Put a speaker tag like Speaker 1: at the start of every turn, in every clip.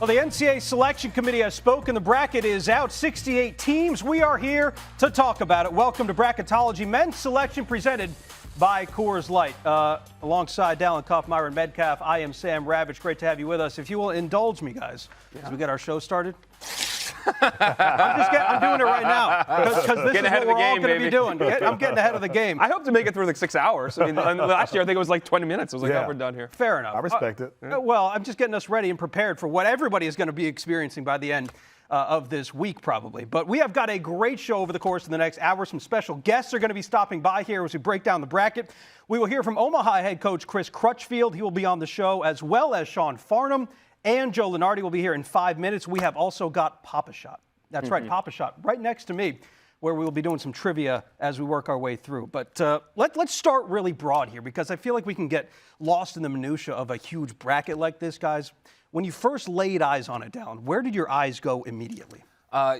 Speaker 1: Well, the NCAA Selection Committee has spoken. The bracket is out, 68 teams. We are here to talk about it. Welcome to Bracketology, men's selection presented by Coors Light. Alongside Dalen Cuff, Myron Medcalf, I am Sam Ravech. Great to have you with us. If you will indulge me, guys, as we get our show started. I'm doing it right now because this is what we're all going to be doing. I'm getting ahead of the game.
Speaker 2: I hope to make it through like 6 hours. I mean, last year I think it was like 20 minutes. I was like, oh, we're done here.
Speaker 1: Fair enough.
Speaker 3: I respect it.
Speaker 1: Well, I'm just getting us ready and prepared for what everybody is going to be experiencing by the end of this week, probably. But we have got a great show over the course of the next hour. Some special guests are going to be stopping by here as we break down the bracket. We will hear from Omaha Head Coach Chris Crutchfield. He will be on the show, as well as Sean Farnham. And Joe Lunardi will be here in 5 minutes. We have also got Pop-A-Shot. That's right, Pop-A-Shot, right next to me, where we will be doing some trivia as we work our way through. But let's start really broad here, because I feel like we can get lost in the minutia of a huge bracket like this, guys. When you first laid eyes on it, Dalen, where did your eyes go immediately?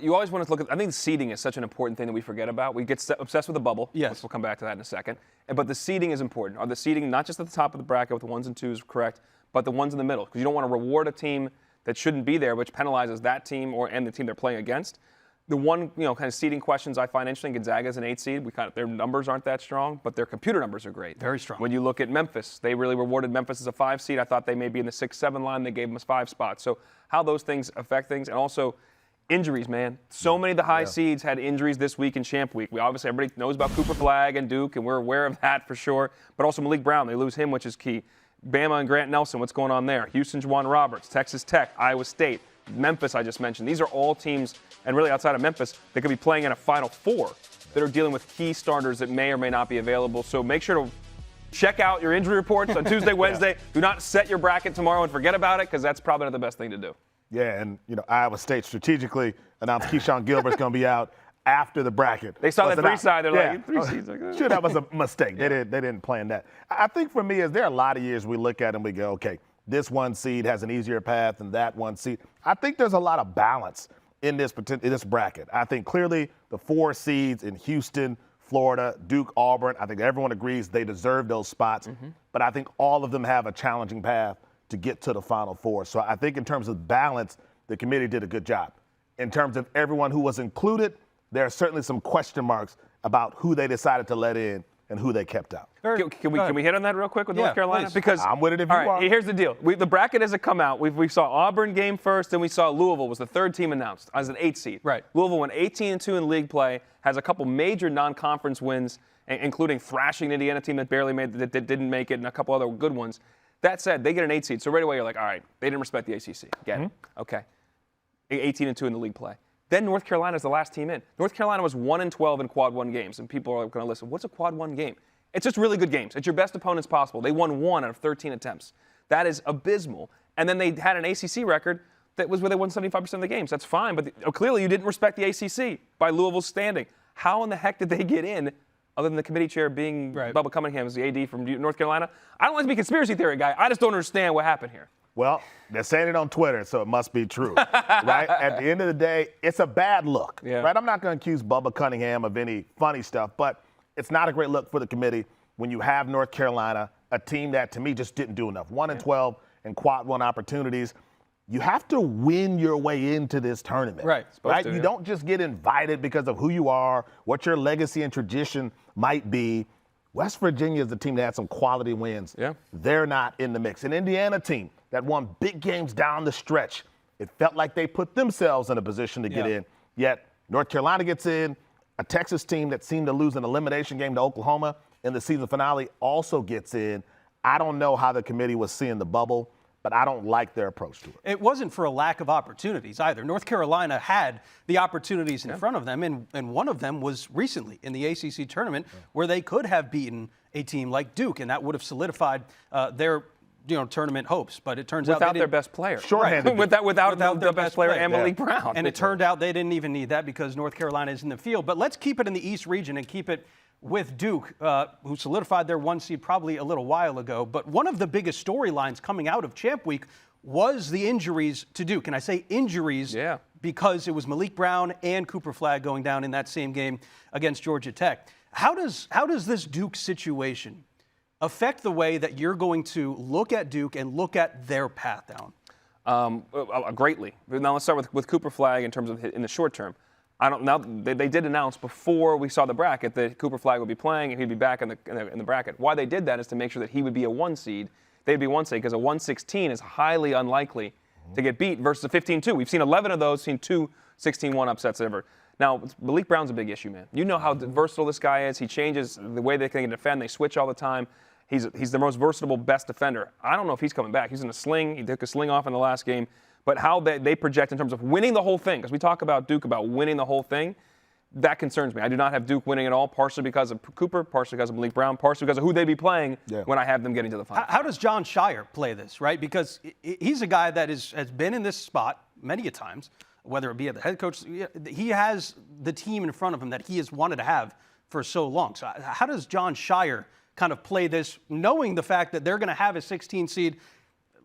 Speaker 2: You always want to look at, I think seeding is such an important thing that we forget about. We get obsessed with the bubble.
Speaker 1: Yes.
Speaker 2: We'll come back to that in a second. But the seeding is important. Are the seeding not just at the top of the bracket with the 1s and 2s correct, but the ones in the middle? Because you don't want to reward a team that shouldn't be there, which penalizes that team and the team they're playing against. The one, kind of seeding questions I find interesting, Gonzaga's an 8 seed. Their numbers aren't that strong, but their computer numbers are great.
Speaker 1: Very strong.
Speaker 2: When you look at Memphis, they really rewarded Memphis as a 5 seed. I thought they may be in the 6-7 line. They gave them a 5 spot. So how those things affect things, and also injuries, man. So many of the high seeds had injuries this week in Champ Week. Everybody knows about Cooper Flagg and Duke, and we're aware of that for sure. But also Maliq Brown, they lose him, which is key. Bama and Grant Nelson, what's going on there? Houston, Juwan Roberts, Texas Tech, Iowa State, Memphis, I just mentioned. These are all teams, and really outside of Memphis, that could be playing in a Final Four that are dealing with key starters that may or may not be available. So make sure to check out your injury reports on Tuesday, Wednesday. Do not set your bracket tomorrow and forget about it, because that's probably not the best thing to do.
Speaker 3: Yeah, and Iowa State strategically announced Keyshawn Gilbert's going to be out after the bracket.
Speaker 2: They saw that 3 side. They're like, 3 seeds.
Speaker 3: Sure, that was a mistake. They didn't plan that. I think for me, there are a lot of years we look at and we go, okay, this 1 seed has an easier path than that 1 seed. I think there's a lot of balance in this bracket. I think clearly the 4 seeds in Houston, Florida, Duke, Auburn, I think everyone agrees they deserve those spots. But I think all of them have a challenging path to get to the Final Four. So I think in terms of balance, the committee did a good job. In terms of everyone who was included, there are certainly some question marks about who they decided to let in and who they kept out.
Speaker 2: Can we hit on that real quick with North Carolina?
Speaker 1: Please.
Speaker 2: Because
Speaker 3: I'm with it if you are.
Speaker 2: Here's the deal. The bracket hasn't come out. We saw Auburn game first, then we saw Louisville was the 3rd team announced as an 8 seed.
Speaker 1: Right.
Speaker 2: Louisville went 18-2 in league play, has a couple major non-conference wins, including thrashing the Indiana team that didn't make it, and a couple other good ones. That said, they get an 8 seed. So right away you're like, all right, they didn't respect the ACC. Get it. Okay. 18-2 in the league play. Then North Carolina is the last team in. North Carolina was 1-12 in quad 1 games, and people are going to listen. What's a quad 1 game? It's just really good games. It's your best opponents possible. They won 1 out of 13 attempts. That is abysmal. And then they had an ACC record that was where they won 75% of the games. That's fine, but clearly you didn't respect the ACC by Louisville's standing. How in the heck did they get in, other than the committee chair being Bubba Cunningham as the AD from North Carolina? I don't like to be a conspiracy theory guy. I just don't understand what happened here.
Speaker 3: Well, they're saying it on Twitter, so it must be true, right? At the end of the day, it's a bad look, right? I'm not going to accuse Bubba Cunningham of any funny stuff, but it's not a great look for the committee when you have North Carolina, a team that, to me, just didn't do enough. 1-12 in quad 1 opportunities. You have to win your way into this tournament, right? You don't just get invited because of who you are, what your legacy and tradition might be. West Virginia is a team that had some quality wins. They're not in the mix. An Indiana team that won big games down the stretch. It felt like they put themselves in a position to get in. Yet North Carolina gets in. A Texas team that seemed to lose an elimination game to Oklahoma in the season finale also gets in. I don't know how the committee was seeing the bubble, but I don't like their approach to it.
Speaker 1: It wasn't for a lack of opportunities either. North Carolina had the opportunities in front of them, and one of them was recently in the ACC tournament where they could have beaten a team like Duke, and that would have solidified their tournament hopes. But it turns out
Speaker 2: without their best player.
Speaker 3: Shorthanded.
Speaker 2: without their best player and Maliq Brown.
Speaker 1: And it turned out they didn't even need that because North Carolina is in the field. But let's keep it in the East region and keep it with Duke, who solidified their 1 seed probably a little while ago. But one of the biggest storylines coming out of Champ Week was the injuries to Duke. And I say injuries because it was Maliq Brown and Cooper Flagg going down in that same game against Georgia Tech. How does this Duke situation affect the way that you're going to look at Duke and look at their path down?
Speaker 2: greatly. Now let's start with Cooper Flagg in terms of in the short term. They did announce before we saw the bracket that Cooper Flagg would be playing and he'd be back in the bracket. Why they did that is to make sure that he would be a 1 seed. They'd be 1 seed because a 1-16 is highly unlikely to get beat versus a 15-2. We've seen 11 of those, seen 2 16-1 upsets ever. Now, Maliq Brown's a big issue, man. You know how versatile this guy is. He changes the way they can defend. They switch all the time. He's the most versatile, best defender. I don't know if he's coming back. He's in a sling. He took a sling off in the last game. But how they project in terms of winning the whole thing, because we talk about Duke about winning the whole thing, that concerns me. I do not have Duke winning at all, partially because of Cooper, partially because of Maliq Brown, partially because of who they be playing when I have them getting to the final.
Speaker 1: How does Jon Scheyer play this, right? Because he's a guy that has been in this spot many a times, whether it be at the head coach. He has the team in front of him that he has wanted to have for so long. So how does Jon Scheyer kind of play this, knowing the fact that they're going to have a 16 seed?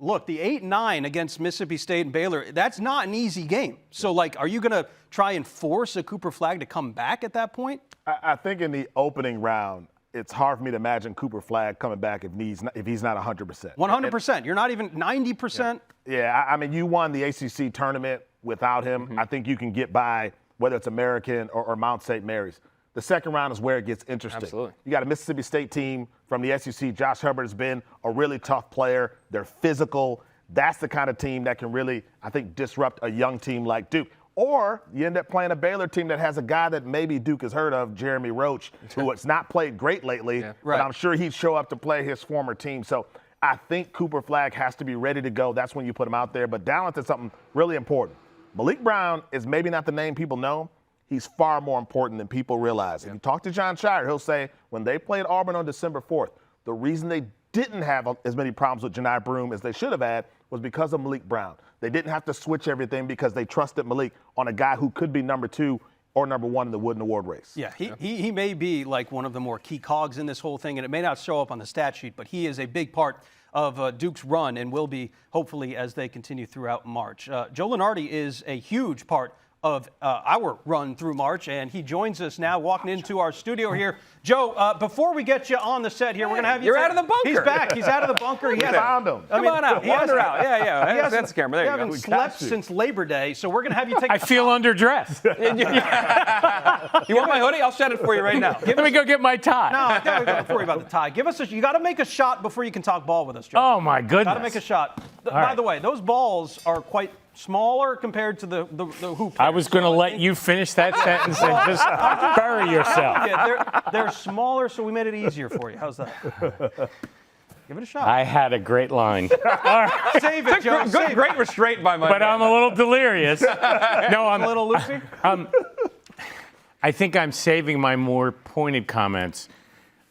Speaker 1: Look, the 8-9 against Mississippi State and Baylor, that's not an easy game. So, are you going to try and force a Cooper Flagg to come back at that point?
Speaker 3: I think in the opening round, it's hard for me to imagine Cooper Flagg coming back if he's not 100%.
Speaker 1: 100%. You're not even 90%.
Speaker 3: Yeah, I mean, you won the ACC tournament without him. I think you can get by, whether it's American or Mount St. Mary's. The second round is where it gets interesting.
Speaker 2: Absolutely.
Speaker 3: You got a Mississippi State team from the SEC. Josh Herbert has been a really tough player. They're physical. That's the kind of team that can really, I think, disrupt a young team like Duke. Or you end up playing a Baylor team that has a guy that maybe Duke has heard of, Jeremy Roach, who has not played great lately, but I'm sure he'd show up to play his former team. So I think Cooper Flagg has to be ready to go. That's when you put him out there. But Dalen said something really important. Maliq Brown is maybe not the name people know. He's far more important than people realize. If you talk to Jon Scheyer, he'll say when they played Auburn on December 4th, the reason they didn't have as many problems with Janai Broome as they should have had was because of Maliq Brown. They didn't have to switch everything because they trusted Maliq on a guy who could be number 2 or number 1 in the Wooden Award race.
Speaker 1: Yeah, he may be like one of the more key cogs in this whole thing, and it may not show up on the stat sheet, but he is a big part of Duke's run and will be, hopefully, as they continue throughout March. Joe Lunardi is a huge part of our run through March, and he joins us now walking into our studio here. Joe, before we get you on the set here, we're going to have you.
Speaker 2: You're out of the bunker.
Speaker 1: He's back. He's out of the bunker.
Speaker 3: We found him.
Speaker 2: Come on out. Wander out. Yeah. That's the camera. There you go.
Speaker 1: He hasn't slept since Labor Day, so we're going to have you take
Speaker 4: I feel underdressed.
Speaker 2: You want my hoodie? I'll shed it for you right now.
Speaker 4: Let me go get my tie.
Speaker 1: No, don't worry about the tie. Give us you got to make a shot before you can talk ball with us, Joe.
Speaker 4: Oh, my goodness.
Speaker 1: Got to make a shot. By the way, those balls are quite smaller compared to the hoop.
Speaker 4: I was going to let you finish that sentence and just bury yourself.
Speaker 1: Yeah, they're smaller, so we made it easier for you. How's that? Give it a shot.
Speaker 4: I had a great line.
Speaker 1: Save it, Joe.
Speaker 2: Great restraint by my
Speaker 4: But
Speaker 2: man.
Speaker 4: I'm a little delirious. No, I'm
Speaker 1: A little loopy.
Speaker 4: I think I'm saving my more pointed comments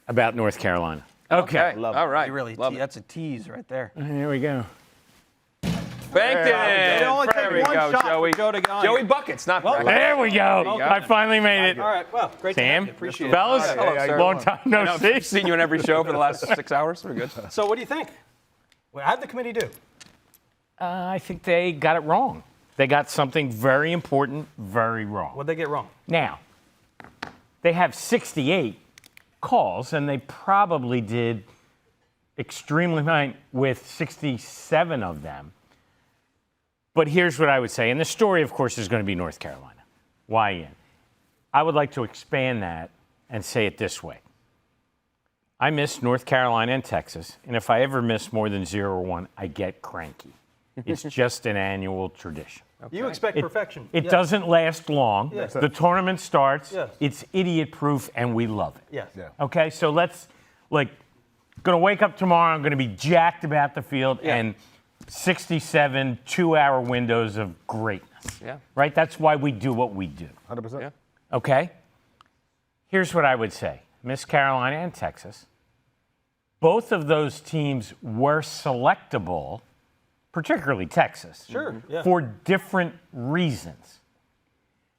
Speaker 4: about North Carolina. Okay.
Speaker 2: All right.
Speaker 1: That's a tease right there.
Speaker 4: Here we go.
Speaker 2: Banked it
Speaker 1: It only
Speaker 2: in.
Speaker 1: takes
Speaker 2: There we
Speaker 1: one
Speaker 2: go,
Speaker 1: shot
Speaker 2: Joey.
Speaker 1: for Joe to go on
Speaker 2: Joey
Speaker 1: here.
Speaker 2: Buckets, not
Speaker 1: Well,
Speaker 2: bracket.
Speaker 4: There we go.
Speaker 2: go.
Speaker 4: I finally made it.
Speaker 1: All right. Well, great to have
Speaker 4: Sam,
Speaker 1: you. Appreciate
Speaker 4: fellas,
Speaker 1: it.
Speaker 2: Hello, sir.
Speaker 4: long time no see.
Speaker 2: I've seen you in every show for the last 6 hours. We're good.
Speaker 1: So what do you think? How'd the committee do?
Speaker 4: I think they got it wrong. They got something very important very wrong.
Speaker 1: What'd they get wrong?
Speaker 4: Now, they have 68 calls, and they probably did extremely fine with 67 of them. But here's what I would say. And the story, of course, is going to be North Carolina. Why in? I would like to expand that and say it this way. I miss North Carolina and Texas, and if I ever miss more than 0 or 1, I get cranky. It's just an annual tradition.
Speaker 1: You expect perfection.
Speaker 4: It doesn't last long.
Speaker 1: Yes.
Speaker 4: The tournament starts.
Speaker 1: Yes.
Speaker 4: It's idiot-proof, and we love it.
Speaker 1: Yes.
Speaker 3: Yeah.
Speaker 4: Okay, so let's, going to wake up tomorrow, I'm going to be jacked about the field, and 67 2-hour windows of greatness.
Speaker 2: Yeah.
Speaker 4: Right? That's why we do what we do.
Speaker 3: 100%.
Speaker 2: Yeah.
Speaker 4: Okay? Here's what I would say. Miss Carolina and Texas, both of those teams were selectable, particularly Texas, for different reasons.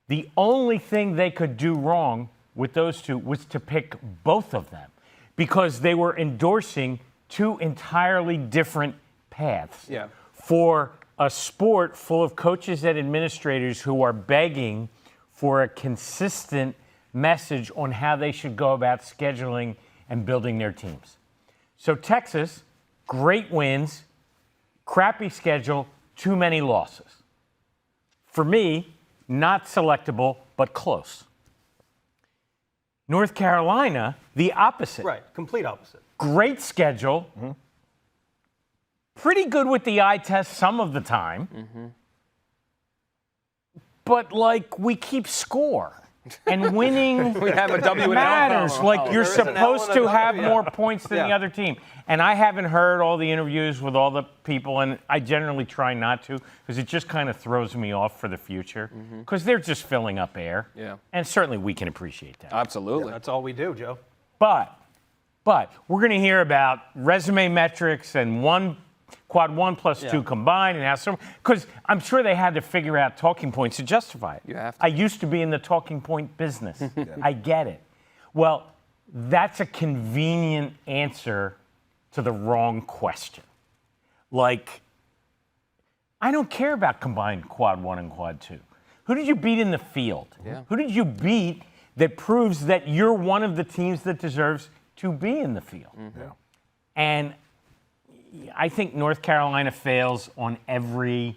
Speaker 4: The only thing they could do wrong with those two was to pick both of them because they were endorsing 2 entirely different paths for a sport full of coaches and administrators who are begging for a consistent message on how they should go about scheduling and building their teams. So Texas, great wins, crappy schedule, too many losses. For me, not selectable, but close. North Carolina, the opposite.
Speaker 1: Right, complete opposite.
Speaker 4: Great schedule. Pretty good with the eye test some of the time. But, like, we keep score. And winning
Speaker 2: We have a W and an L
Speaker 4: matters.
Speaker 2: column.
Speaker 4: Like, you're
Speaker 1: there is an L
Speaker 4: supposed
Speaker 1: and a
Speaker 4: to have
Speaker 1: W,
Speaker 4: more points than the
Speaker 1: Yeah.
Speaker 4: other team. And I haven't heard all the interviews with all the people, and I generally try not to because it just kind of throws me off for the future because they're just filling up air.
Speaker 2: Yeah.
Speaker 4: And certainly we can appreciate that.
Speaker 2: Absolutely.
Speaker 1: That's all we do, Joe.
Speaker 4: But we're going to hear about resume metrics and quad 1 plus 2 combined and how some, because I'm sure they had to figure out talking points to justify it.
Speaker 2: You have to.
Speaker 4: I used to be in the talking point business. I get it. Well, that's a convenient answer to the wrong question. Like, I don't care about combined quad 1 and quad 2. Who did you beat in the field?
Speaker 2: Yeah.
Speaker 4: Who did you beat that proves that you're one of the teams that deserves to be in the field? And I think North Carolina fails on every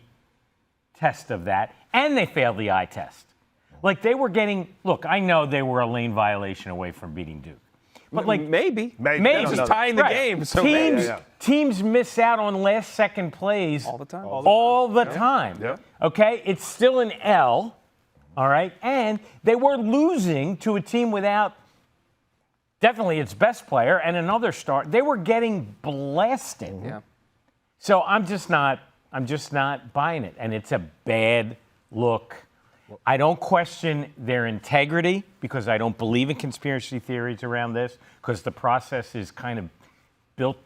Speaker 4: test of that, and they failed the eye test. Like, they were getting, look, I know they were a lane violation away from beating Duke. But, like,
Speaker 2: maybe.
Speaker 4: maybe.
Speaker 2: Just tying the
Speaker 4: Right.
Speaker 2: game. So
Speaker 4: Teams miss out on last-second plays
Speaker 2: all the time.
Speaker 4: all the time.
Speaker 3: Yeah.
Speaker 4: Okay? It's still an L, all right? And they were losing to a team without definitely its best player and another star. They were getting blasted.
Speaker 2: Yeah.
Speaker 4: So I'm just not buying it. And it's a bad look. I don't question their integrity because I don't believe in conspiracy theories around this because the process is kind of built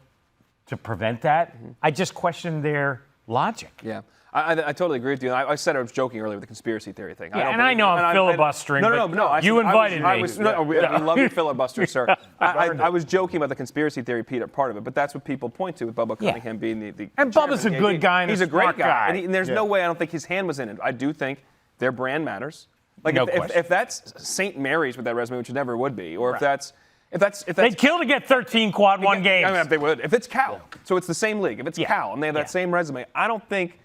Speaker 4: to prevent that. I just question their logic.
Speaker 2: Yeah. I totally agree with you. I said I was joking earlier with the conspiracy theory thing.
Speaker 4: Yeah, and I know I'm filibustering.
Speaker 2: No.
Speaker 4: You invited me.
Speaker 2: We love your filibuster, sir. I was joking about the conspiracy theory part of it, but that's what people point to with Bubba Cunningham being the
Speaker 4: And Bubba's a
Speaker 2: chairman.
Speaker 4: good guy and
Speaker 2: he's
Speaker 4: a
Speaker 2: great
Speaker 4: smart guy.
Speaker 2: And there's no way I don't think his hand was in it. I do think their brand matters. Like
Speaker 4: No
Speaker 2: if
Speaker 4: question.
Speaker 2: that's St. Mary's with that resume, which it never would be, or if that's
Speaker 4: They'd kill to get 13 quad 1 games.
Speaker 2: I mean, if they would. If it's Cal, so it's the same league. If it's Cal and they have that same resume, I don't think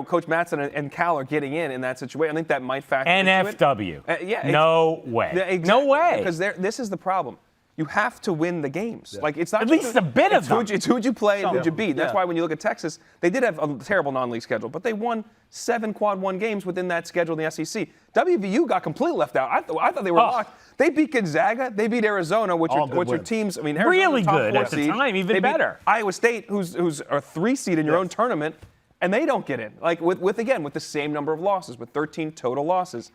Speaker 2: Coach Matson and Cal are getting in that situation. I think that might factor into it.
Speaker 4: NFW. No way.
Speaker 2: Exactly.
Speaker 4: No way.
Speaker 2: Because this is the problem. You have to win the games. Like it's not
Speaker 4: At
Speaker 2: just
Speaker 4: least a bit of them.
Speaker 2: It's who'd you play and who'd you beat. That's
Speaker 1: Yeah.
Speaker 2: why when you look at Texas, they did have a terrible non-league schedule, but they won 7 quad 1 games within that schedule in the SEC. WVU got completely left out. I thought they were locked. They beat Gonzaga. They beat Arizona, which are
Speaker 3: wins.
Speaker 2: teams. I mean,
Speaker 4: Really
Speaker 2: Arizona's top
Speaker 4: good
Speaker 2: 4
Speaker 4: at the
Speaker 2: seed.
Speaker 4: time, even
Speaker 2: They beat
Speaker 4: better.
Speaker 2: Iowa State, who's a 3 seed in your own tournament, and they don't get in. Like with the same number of losses, with 13 total losses.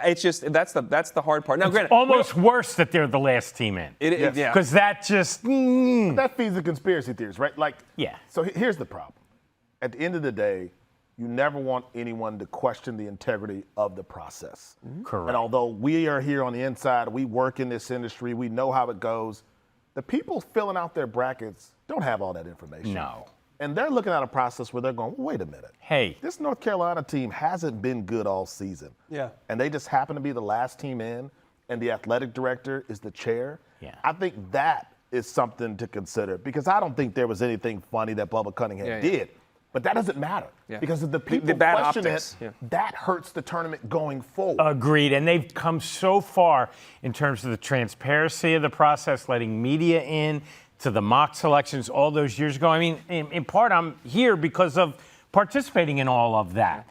Speaker 2: It's just that's the hard part. Now, granted,
Speaker 4: Almost worse that they're the last team in.
Speaker 2: yeah.
Speaker 4: Because that just.
Speaker 3: That feeds the conspiracy theories, right? Like,
Speaker 4: Yeah.
Speaker 3: So here's the problem. At the end of the day, you never want anyone to question the integrity of the process.
Speaker 4: Correct.
Speaker 3: And although we are here on the inside, we work in this industry, we know how it goes. The people filling out their brackets don't have all that information.
Speaker 4: No.
Speaker 3: And they're looking at a process where they're going, wait a minute.
Speaker 4: Hey.
Speaker 3: This North Carolina team hasn't been good all season.
Speaker 1: Yeah.
Speaker 3: And they just happen to be the last team in, and the athletic director is the chair.
Speaker 4: Yeah.
Speaker 3: I think that is something to consider because I don't think there was anything funny that Bubba Cunningham did. But that doesn't matter because if the people
Speaker 2: bad
Speaker 3: question
Speaker 2: optics.
Speaker 3: it, that hurts the tournament going forward.
Speaker 4: Agreed. And they've come so far in terms of the transparency of the process, letting media in, to the mock selections all those years ago. I mean, in part, I'm here because of participating in all of that.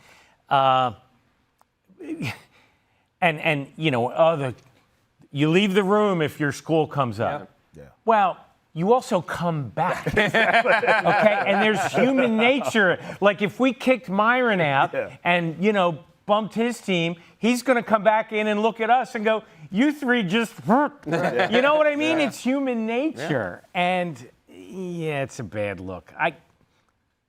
Speaker 4: You leave the room if your school comes up.
Speaker 3: Yeah.
Speaker 4: Well, you also come back. Okay? And there's human nature. Like if we kicked Myron out and, bumped his team, he's going to come back in and look at us and go, you three just hurt. You know what I mean? It's human nature. And it's a bad look.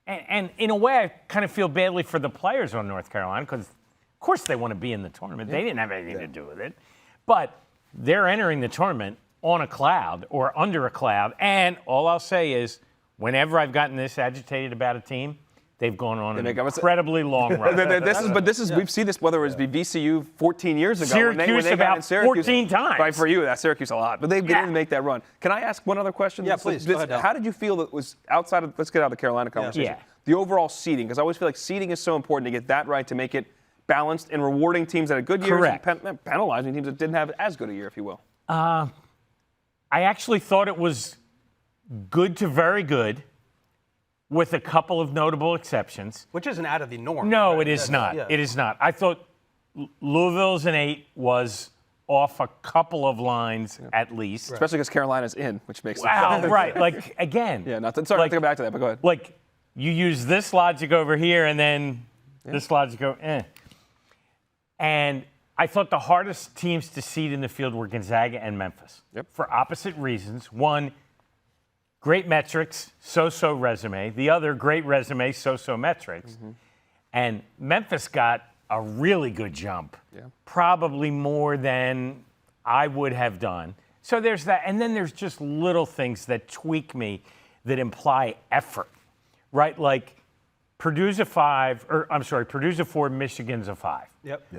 Speaker 4: And in a way, I kind of feel badly for the players on North Carolina because, of course, they want to be in the tournament. They didn't have anything to do with it. But they're entering the tournament on a cloud or under a cloud. And all I'll say is whenever I've gotten this agitated about a team, they've gone on an incredibly long run.
Speaker 2: We've seen this whether it was VCU 14 years ago.
Speaker 4: Syracuse
Speaker 2: when they got
Speaker 4: about
Speaker 2: in Syracuse,
Speaker 4: 14 times.
Speaker 2: Right, for you, that's Syracuse a lot. But they've been able to make that run. Can I ask one other question?
Speaker 1: Yeah, please. Go ahead, Dale.
Speaker 2: How did you feel that was outside of, let's get out of the Carolina conversation.
Speaker 4: Yeah.
Speaker 2: the overall seeding, because I always feel like seeding is so important to get that right, to make it balanced and rewarding teams that had good years and penalizing teams that didn't have as good a year, if you will.
Speaker 4: I actually thought it was good to very good, with a couple of notable exceptions.
Speaker 1: Which isn't out of the norm.
Speaker 4: No,
Speaker 1: right?
Speaker 4: it is not.
Speaker 1: Yeah.
Speaker 4: It is not. I thought Louisville's an 8 was off a couple of lines at least.
Speaker 2: Especially because Carolina's in, which makes
Speaker 4: Wow,
Speaker 2: it
Speaker 4: right. Like, again.
Speaker 2: Yeah, sorry to go back to that, but go ahead.
Speaker 4: Like, you use this logic over here and then this logic over, And I thought the hardest teams to seed in the field were Gonzaga and Memphis. For opposite reasons. One, great metrics, so-so resume. The other, great resume, so-so metrics. And Memphis got a really good jump, probably more than I would have done. So there's that. And then there's just little things that tweak me that imply effort, right? Like Purdue's a 4, Michigan's a 5.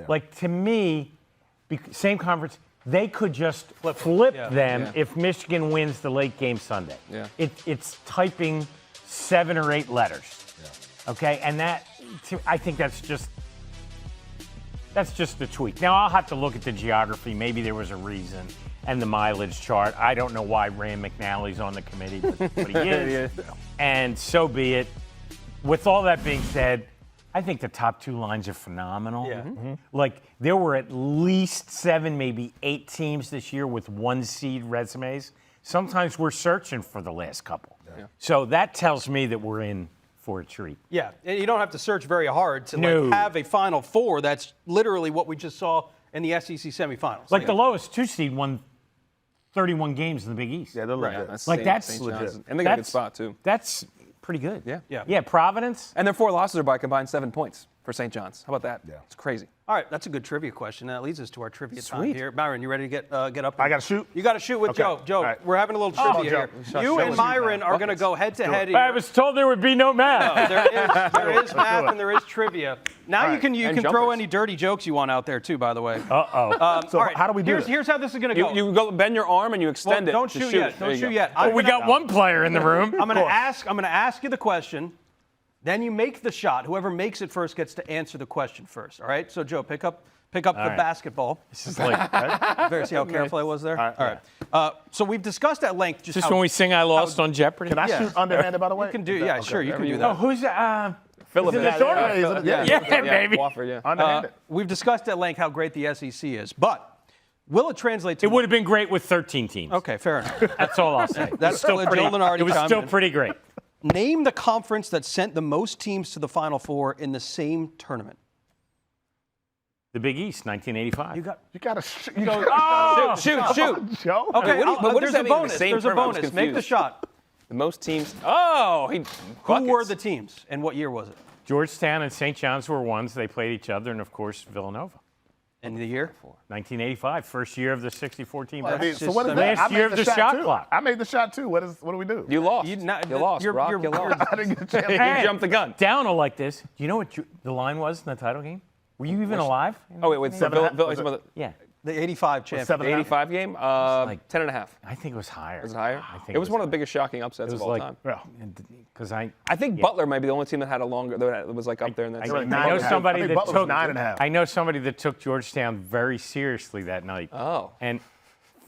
Speaker 4: Like, to me, same conference, they could just flip them if Michigan wins the late game Sunday. It's typing 7 or 8 letters. Okay, and that, I think that's just the tweak. Now, I'll have to look at the geography. Maybe there was a reason, and the mileage chart. I don't know why Rand McNally's on the committee, but he is. And so be it. With all that being said, I think the top 2 lines are phenomenal. Like, there were at least 7, maybe 8 teams this year with 1 seed resumes. Sometimes we're searching for the last couple. So that tells me that we're in for a treat.
Speaker 1: Yeah, and you don't have to search very hard to have a Final Four. That's literally what we just saw in the SEC semifinals.
Speaker 4: Like, the lowest 2 seed won 31 games in the Big East.
Speaker 3: Yeah, they're legit.
Speaker 4: That's
Speaker 3: legit.
Speaker 2: And they got a good spot, too.
Speaker 4: That's pretty good.
Speaker 2: Yeah,
Speaker 4: Providence.
Speaker 2: And their 4 losses are by combined 7 points for St. John's. How about that? Yeah. It's crazy.
Speaker 1: All right, that's a good trivia question. That leads us to our trivia time here. Myron, you ready to get up?
Speaker 3: I got to shoot?
Speaker 1: You got to shoot with Joe. Joe,
Speaker 3: right.
Speaker 1: we're having a little trivia here. You and Myron are going to go head-to-head here.
Speaker 4: I was told there would be no math.
Speaker 1: There is math and there is trivia. Now you can throw any dirty jokes you want out there, too, by the way.
Speaker 3: So
Speaker 1: all right,
Speaker 3: how do we do this?
Speaker 1: Here's how this is going to go.
Speaker 2: You go bend your arm and you extend it.
Speaker 1: Don't shoot yet. Don't shoot yet.
Speaker 4: Well, we got one player in the room.
Speaker 1: I'm going to ask you the question. Then you make the shot. Whoever makes it first gets to answer the question first. All right. So Joe, pick up the basketball.
Speaker 4: This is like, right?
Speaker 1: See how careful I was there. All right. So we've discussed at length
Speaker 4: just when we sing "I Lost" on Jeopardy.
Speaker 3: Can I shoot underhanded, by the way?
Speaker 1: You can do. Yeah, sure. You can do that.
Speaker 4: Oh, who's
Speaker 2: Philip?
Speaker 4: baby.
Speaker 2: Wofford,
Speaker 3: Underhanded.
Speaker 1: We've discussed at length how great the SEC is, but will it translate to?
Speaker 4: It would have been great with 13 teams.
Speaker 1: Okay, fair enough.
Speaker 4: That's all I'll say.
Speaker 1: That's still Joe Lunardi.
Speaker 4: It was still pretty great.
Speaker 1: Name the conference that sent the most teams to the Final Four in the same tournament.
Speaker 4: The Big East, 1985.
Speaker 3: You got to shoot.
Speaker 2: Shoot.
Speaker 3: Joe?
Speaker 1: Okay,
Speaker 2: what does
Speaker 1: there's
Speaker 2: that
Speaker 1: a
Speaker 2: mean?
Speaker 1: bonus.
Speaker 2: The same
Speaker 1: There's a
Speaker 2: tournament? I'm
Speaker 1: bonus. Make the
Speaker 2: confused.
Speaker 1: shot.
Speaker 2: The most teams. Oh,
Speaker 1: Who were the teams and what year was it?
Speaker 4: Georgetown and St. John's were ones. They played each other, and of course, Villanova.
Speaker 1: And the year?
Speaker 4: 1985, first year of the 64-team.
Speaker 3: So what is that?
Speaker 4: Last year of the shot clock.
Speaker 3: I made the shot too. What do we do?
Speaker 2: You lost.
Speaker 1: You
Speaker 2: lost, Brock. You lost.
Speaker 3: I didn't get a chance.
Speaker 2: You jumped the gun.
Speaker 4: Down like this. Do you know what the line was in the title game? Were you even alive?
Speaker 2: Oh, wait.
Speaker 4: Yeah.
Speaker 1: The 85 champion.
Speaker 3: 7.5?
Speaker 2: The 85 game? 10.5.
Speaker 4: I think it was higher.
Speaker 2: Was it higher?
Speaker 4: I think
Speaker 2: it was one of the biggest shocking upsets of all time.
Speaker 4: Because I
Speaker 2: think Butler might be the only team that had a longer, that was like up there in that.
Speaker 4: I know somebody that took
Speaker 3: 9.5.
Speaker 4: I know somebody that took Georgetown very seriously that night.
Speaker 2: Oh.
Speaker 4: And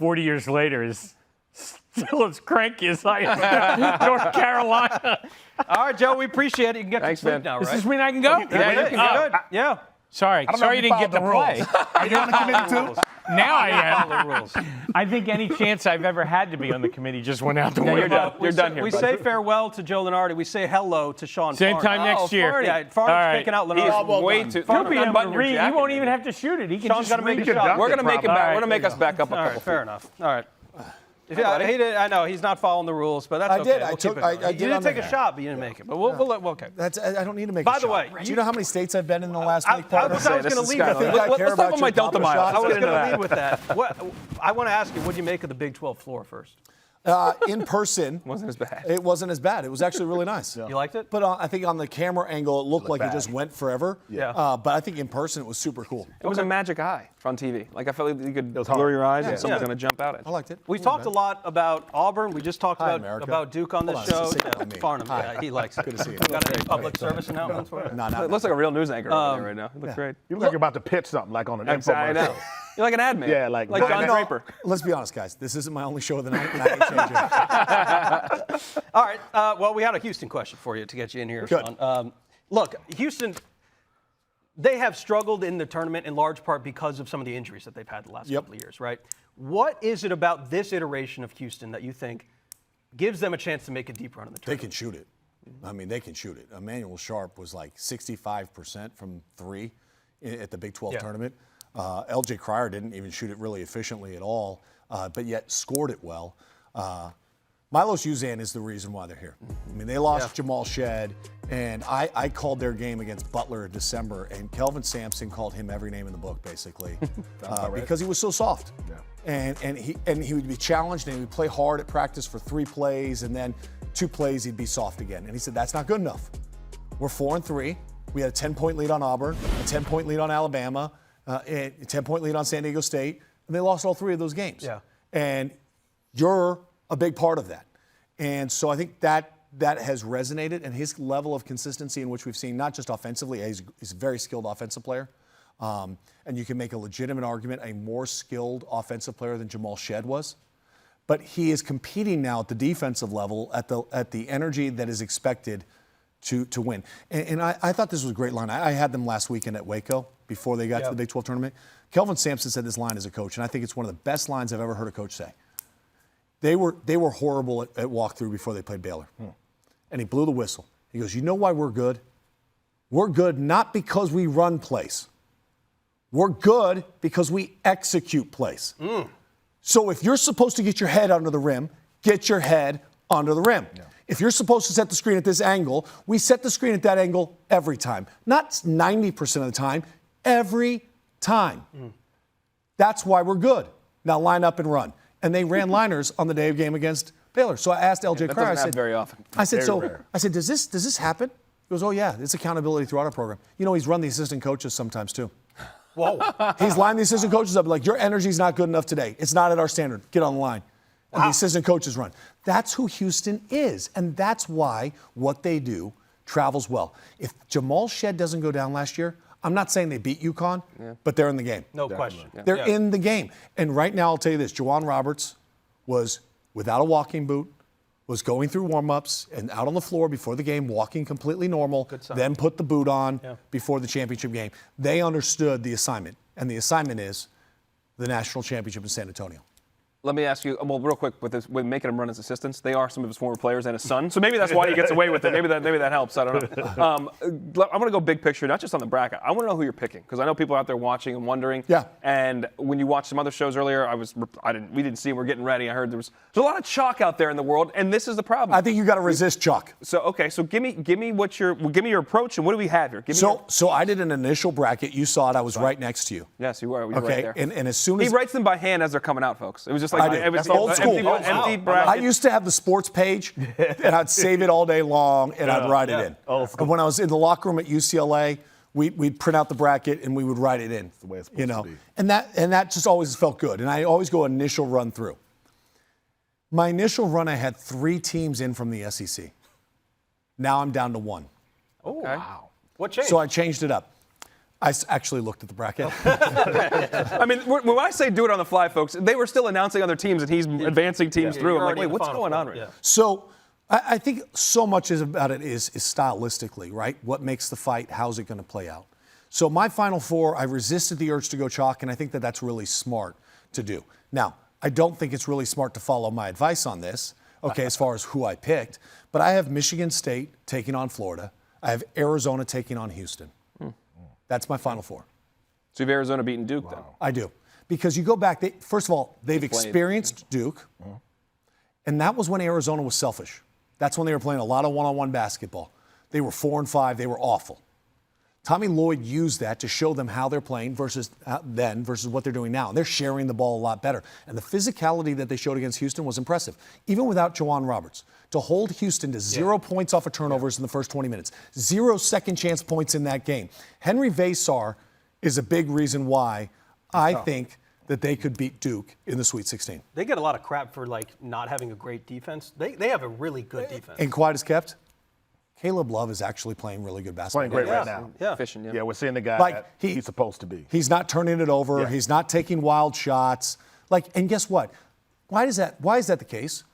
Speaker 4: 40 years later is still as cranky as I am. North Carolina.
Speaker 1: All right, Joe, we appreciate it. You can get
Speaker 2: Thanks,
Speaker 1: to sleep
Speaker 2: man.
Speaker 1: now, right?
Speaker 4: Does this mean I can go?
Speaker 1: Yeah, you can go. Good. Yeah.
Speaker 4: Sorry you didn't get to play.
Speaker 3: Are you on the committee too?
Speaker 4: Now I am.
Speaker 1: Follow the rules.
Speaker 4: I think any chance I've ever had to be on the committee just went out the window.
Speaker 2: You're done. You're done here.
Speaker 1: We
Speaker 2: buddy.
Speaker 1: say farewell to Joe Lunardi. We say hello to Sean
Speaker 4: Same
Speaker 1: Farnham.
Speaker 4: time next year.
Speaker 1: Yeah, Farnham's
Speaker 4: All right.
Speaker 1: picking out
Speaker 2: He's
Speaker 1: Lunardi.
Speaker 2: way too.
Speaker 4: He'll be able to
Speaker 2: unbutton your
Speaker 4: read. He
Speaker 2: jacket,
Speaker 4: won't even
Speaker 2: maybe.
Speaker 4: have to shoot it. He can
Speaker 1: Sean's
Speaker 4: just
Speaker 1: got to make
Speaker 4: read
Speaker 1: a
Speaker 4: it.
Speaker 1: shot.
Speaker 2: We're gonna make him back.
Speaker 4: All
Speaker 2: We're gonna make us back up a couple.
Speaker 1: Fair enough. All right. I know he's not following the rules, but that's
Speaker 5: I
Speaker 1: okay.
Speaker 5: did.
Speaker 1: We'll
Speaker 5: I
Speaker 1: keep
Speaker 5: took-
Speaker 1: it
Speaker 5: I
Speaker 1: going.
Speaker 5: did
Speaker 1: You didn't
Speaker 5: on
Speaker 1: take
Speaker 5: the-
Speaker 1: a shot, but you didn't make it. But we'll okay.
Speaker 5: I don't need to make
Speaker 1: By
Speaker 5: a
Speaker 1: the
Speaker 5: shot.
Speaker 1: way,
Speaker 5: Do you know how many states I've been in the last week?
Speaker 1: I was going to leave with that.
Speaker 5: I care
Speaker 2: Let's talk
Speaker 5: about
Speaker 2: about my
Speaker 5: your
Speaker 2: Delta
Speaker 5: Papa
Speaker 2: miles.
Speaker 5: shots.
Speaker 1: I was
Speaker 2: Let's
Speaker 1: going
Speaker 2: get into
Speaker 1: to
Speaker 2: that.
Speaker 1: lead with that. I want to ask you, what do you make of the Big 12 floor first?
Speaker 5: In person,
Speaker 2: Wasn't as bad.
Speaker 5: it wasn't as bad. It was actually really nice.
Speaker 1: You liked it?
Speaker 5: But I think on the camera angle, it looked like
Speaker 3: bad.
Speaker 5: it just went forever.
Speaker 1: Yeah.
Speaker 5: But I think in person, it was super cool.
Speaker 2: It was a magic eye on TV. Like I felt like you could
Speaker 3: was
Speaker 2: blur
Speaker 3: hard.
Speaker 2: your eyes
Speaker 5: Yeah,
Speaker 2: and someone's
Speaker 1: yeah.
Speaker 2: going to jump out at
Speaker 5: I
Speaker 2: you.
Speaker 5: liked it.
Speaker 1: We've talked a lot about Auburn. We just talked
Speaker 5: Hi,
Speaker 1: about
Speaker 5: America.
Speaker 1: Duke on this
Speaker 5: Hold on,
Speaker 1: show.
Speaker 5: it's the same on me.
Speaker 1: Farnham,
Speaker 5: Hi.
Speaker 1: yeah, he likes it.
Speaker 5: Good to see you.
Speaker 1: Got any public service announcements for you?
Speaker 5: No,
Speaker 2: It looks like a real news anchor over there right now. It looks great.
Speaker 3: You look like you're about to pitch something like on an
Speaker 2: I know.
Speaker 3: infomercial.
Speaker 2: You're like an ad man.
Speaker 3: Yeah, like
Speaker 2: John Draper.
Speaker 5: Let's be honest, guys. This isn't my only show of the night, and I ain't changing it.
Speaker 1: All right. Well, we had a Houston question for you to get you in here,
Speaker 5: Good.
Speaker 1: Sean. Look, Houston, they have struggled in the tournament in large part because of some of the injuries that they've had the last couple of years, right? What is it about this iteration of Houston that you think gives them a chance to make a deep run in the
Speaker 5: They
Speaker 1: tournament?
Speaker 5: can shoot it. I mean, they can shoot it. Emmanuel Sharp was like 65% from three at the Big 12 tournament. L.J. Cryer didn't even shoot it really efficiently at all, but yet scored it well. Milos Uzan is the reason why they're here. I mean, they lost Jamal Shed, and I called their game against Butler in December, and Kelvin Sampson called him every name in the book, basically, because he was so soft.
Speaker 3: Yeah.
Speaker 5: And he would be challenged, and he would play hard at practice for 3 plays, and then 2 plays he'd be soft again. And he said, that's not good enough. We're 4-3. We had a 10-point lead on Auburn, a 10-point lead on Alabama, a 10-point lead on San Diego State, and they lost all 3 of those games.
Speaker 1: Yeah.
Speaker 5: And you're a big part of that. And so I think that has resonated, and his level of consistency in which we've seen, not just offensively, he's a very skilled offensive player. And you can make a legitimate argument, a more skilled offensive player than Jamal Shed was. But he is competing now at the defensive level at the energy that is expected to win. And I thought this was a great line. I had them last weekend at Waco before they got to the Big 12 tournament. Kelvin Sampson said this line as a coach, and I think it's one of the best lines I've ever heard a coach say. They were horrible at walkthrough before they played Baylor. And he blew the whistle. He goes, you know why we're good? We're good not because we run plays. We're good because we execute plays. So if you're supposed to get your head under the rim, get your head under the rim. Yeah. If you're supposed to set the screen at this angle, we set the screen at that angle every time. Not 90% of the time, every time. That's why we're good. Now line up and run. And they ran liners on the day of game against Baylor. So I asked L.J.
Speaker 2: That
Speaker 5: Cryer,
Speaker 2: doesn't happen very often.
Speaker 5: I said,
Speaker 3: Very rare.
Speaker 5: does this happen? He goes, oh yeah, it's accountability throughout our program. You know, he's run the assistant coaches sometimes too.
Speaker 1: Whoa.
Speaker 5: He's lined the assistant coaches up like, your energy's not good enough today. It's not at our standard. Get on the line. And the assistant coaches run. That's who Houston is. And that's why what they do travels well. If Jamal Shed doesn't go down last year, I'm not saying they beat UConn, but they're in the game.
Speaker 1: No question.
Speaker 5: They're in the game. And right now, I'll tell you this, Juwan Roberts was without a walking boot, was going through warm-ups and out on the floor before the game, walking completely normal, then put the boot on before the championship game. They understood the assignment, and the assignment is the national championship in San Antonio.
Speaker 2: Let me ask you, well, real quick, with making him run as assistants, they are some of his former players and his son, so maybe that's why he gets away with it. Maybe that helps. I don't know. I'm going to go big picture, not just on the bracket. I want to know who you're picking because I know people out there watching and wondering.
Speaker 5: Yeah.
Speaker 2: And when you watched some other shows earlier, we didn't see. We're getting ready. I heard there's a lot of chalk out there in the world, and this is the problem.
Speaker 5: I think you got to resist chalk.
Speaker 2: So okay, so give me your approach and what do we have here?
Speaker 5: So I did an initial bracket. You saw it. I was right next to you.
Speaker 2: Yes, you were. You were
Speaker 5: Okay,
Speaker 2: right there.
Speaker 5: and as soon as
Speaker 2: he writes them by hand as they're coming out, folks. It was just like
Speaker 5: I did.
Speaker 2: it was
Speaker 5: That's old school.
Speaker 2: empty bracket.
Speaker 5: I used to have the sports page, and I'd save it all day long, and I'd write it in. And when I was in the locker room at UCLA, we'd print out the bracket and we would write it in. That's
Speaker 3: the way it's supposed to be.
Speaker 5: And that just always felt good. And I always go initial run through. My initial run, I had 3 teams in from the SEC. Now I'm down to 1.
Speaker 1: Oh,
Speaker 2: Okay.
Speaker 1: wow. What changed?
Speaker 5: So I changed it up. I actually looked at the bracket.
Speaker 2: I mean, when I say do it on the fly, folks, they were still announcing other teams and he's advancing teams through. I'm like, wait, what's going on right now?
Speaker 5: So I think so much about it is stylistically, right? What makes the fight? How's it going to play out? So my Final Four, I resisted the urge to go chalk, and I think that that's really smart to do. Now, I don't think it's really smart to follow my advice on this, okay, as far as who I picked, but I have Michigan State taking on Florida. I have Arizona taking on Houston. That's my Final Four.
Speaker 2: So you have Arizona beating Duke then?
Speaker 5: I do. Because you go back, first of all, they've experienced Duke, and that was when Arizona was selfish. That's when they were playing a lot of one-on-one basketball. They were 4-5. They were awful. Tommy Lloyd used that to show them how they're playing versus what they're doing now. And they're sharing the ball a lot better. And the physicality that they showed against Houston was impressive. Even without Juwan Roberts, to hold Houston to 0 points off of turnovers in the first 20 minutes, 0 second chance points in that game. Henry Vasar is a big reason why I think that they could beat Duke in the Sweet 16.
Speaker 1: They get a lot of crap for not having a great defense. They have a really good defense.
Speaker 5: And quiet as kept, Caleb Love is actually playing really good basketball.
Speaker 3: Playing great right now.
Speaker 1: Yeah.
Speaker 2: Efficient,
Speaker 3: Yeah, we're seeing the guy he's supposed to be.
Speaker 5: He's not turning it over.
Speaker 3: Yeah.
Speaker 5: He's not taking wild shots. And guess what? Why is that the case?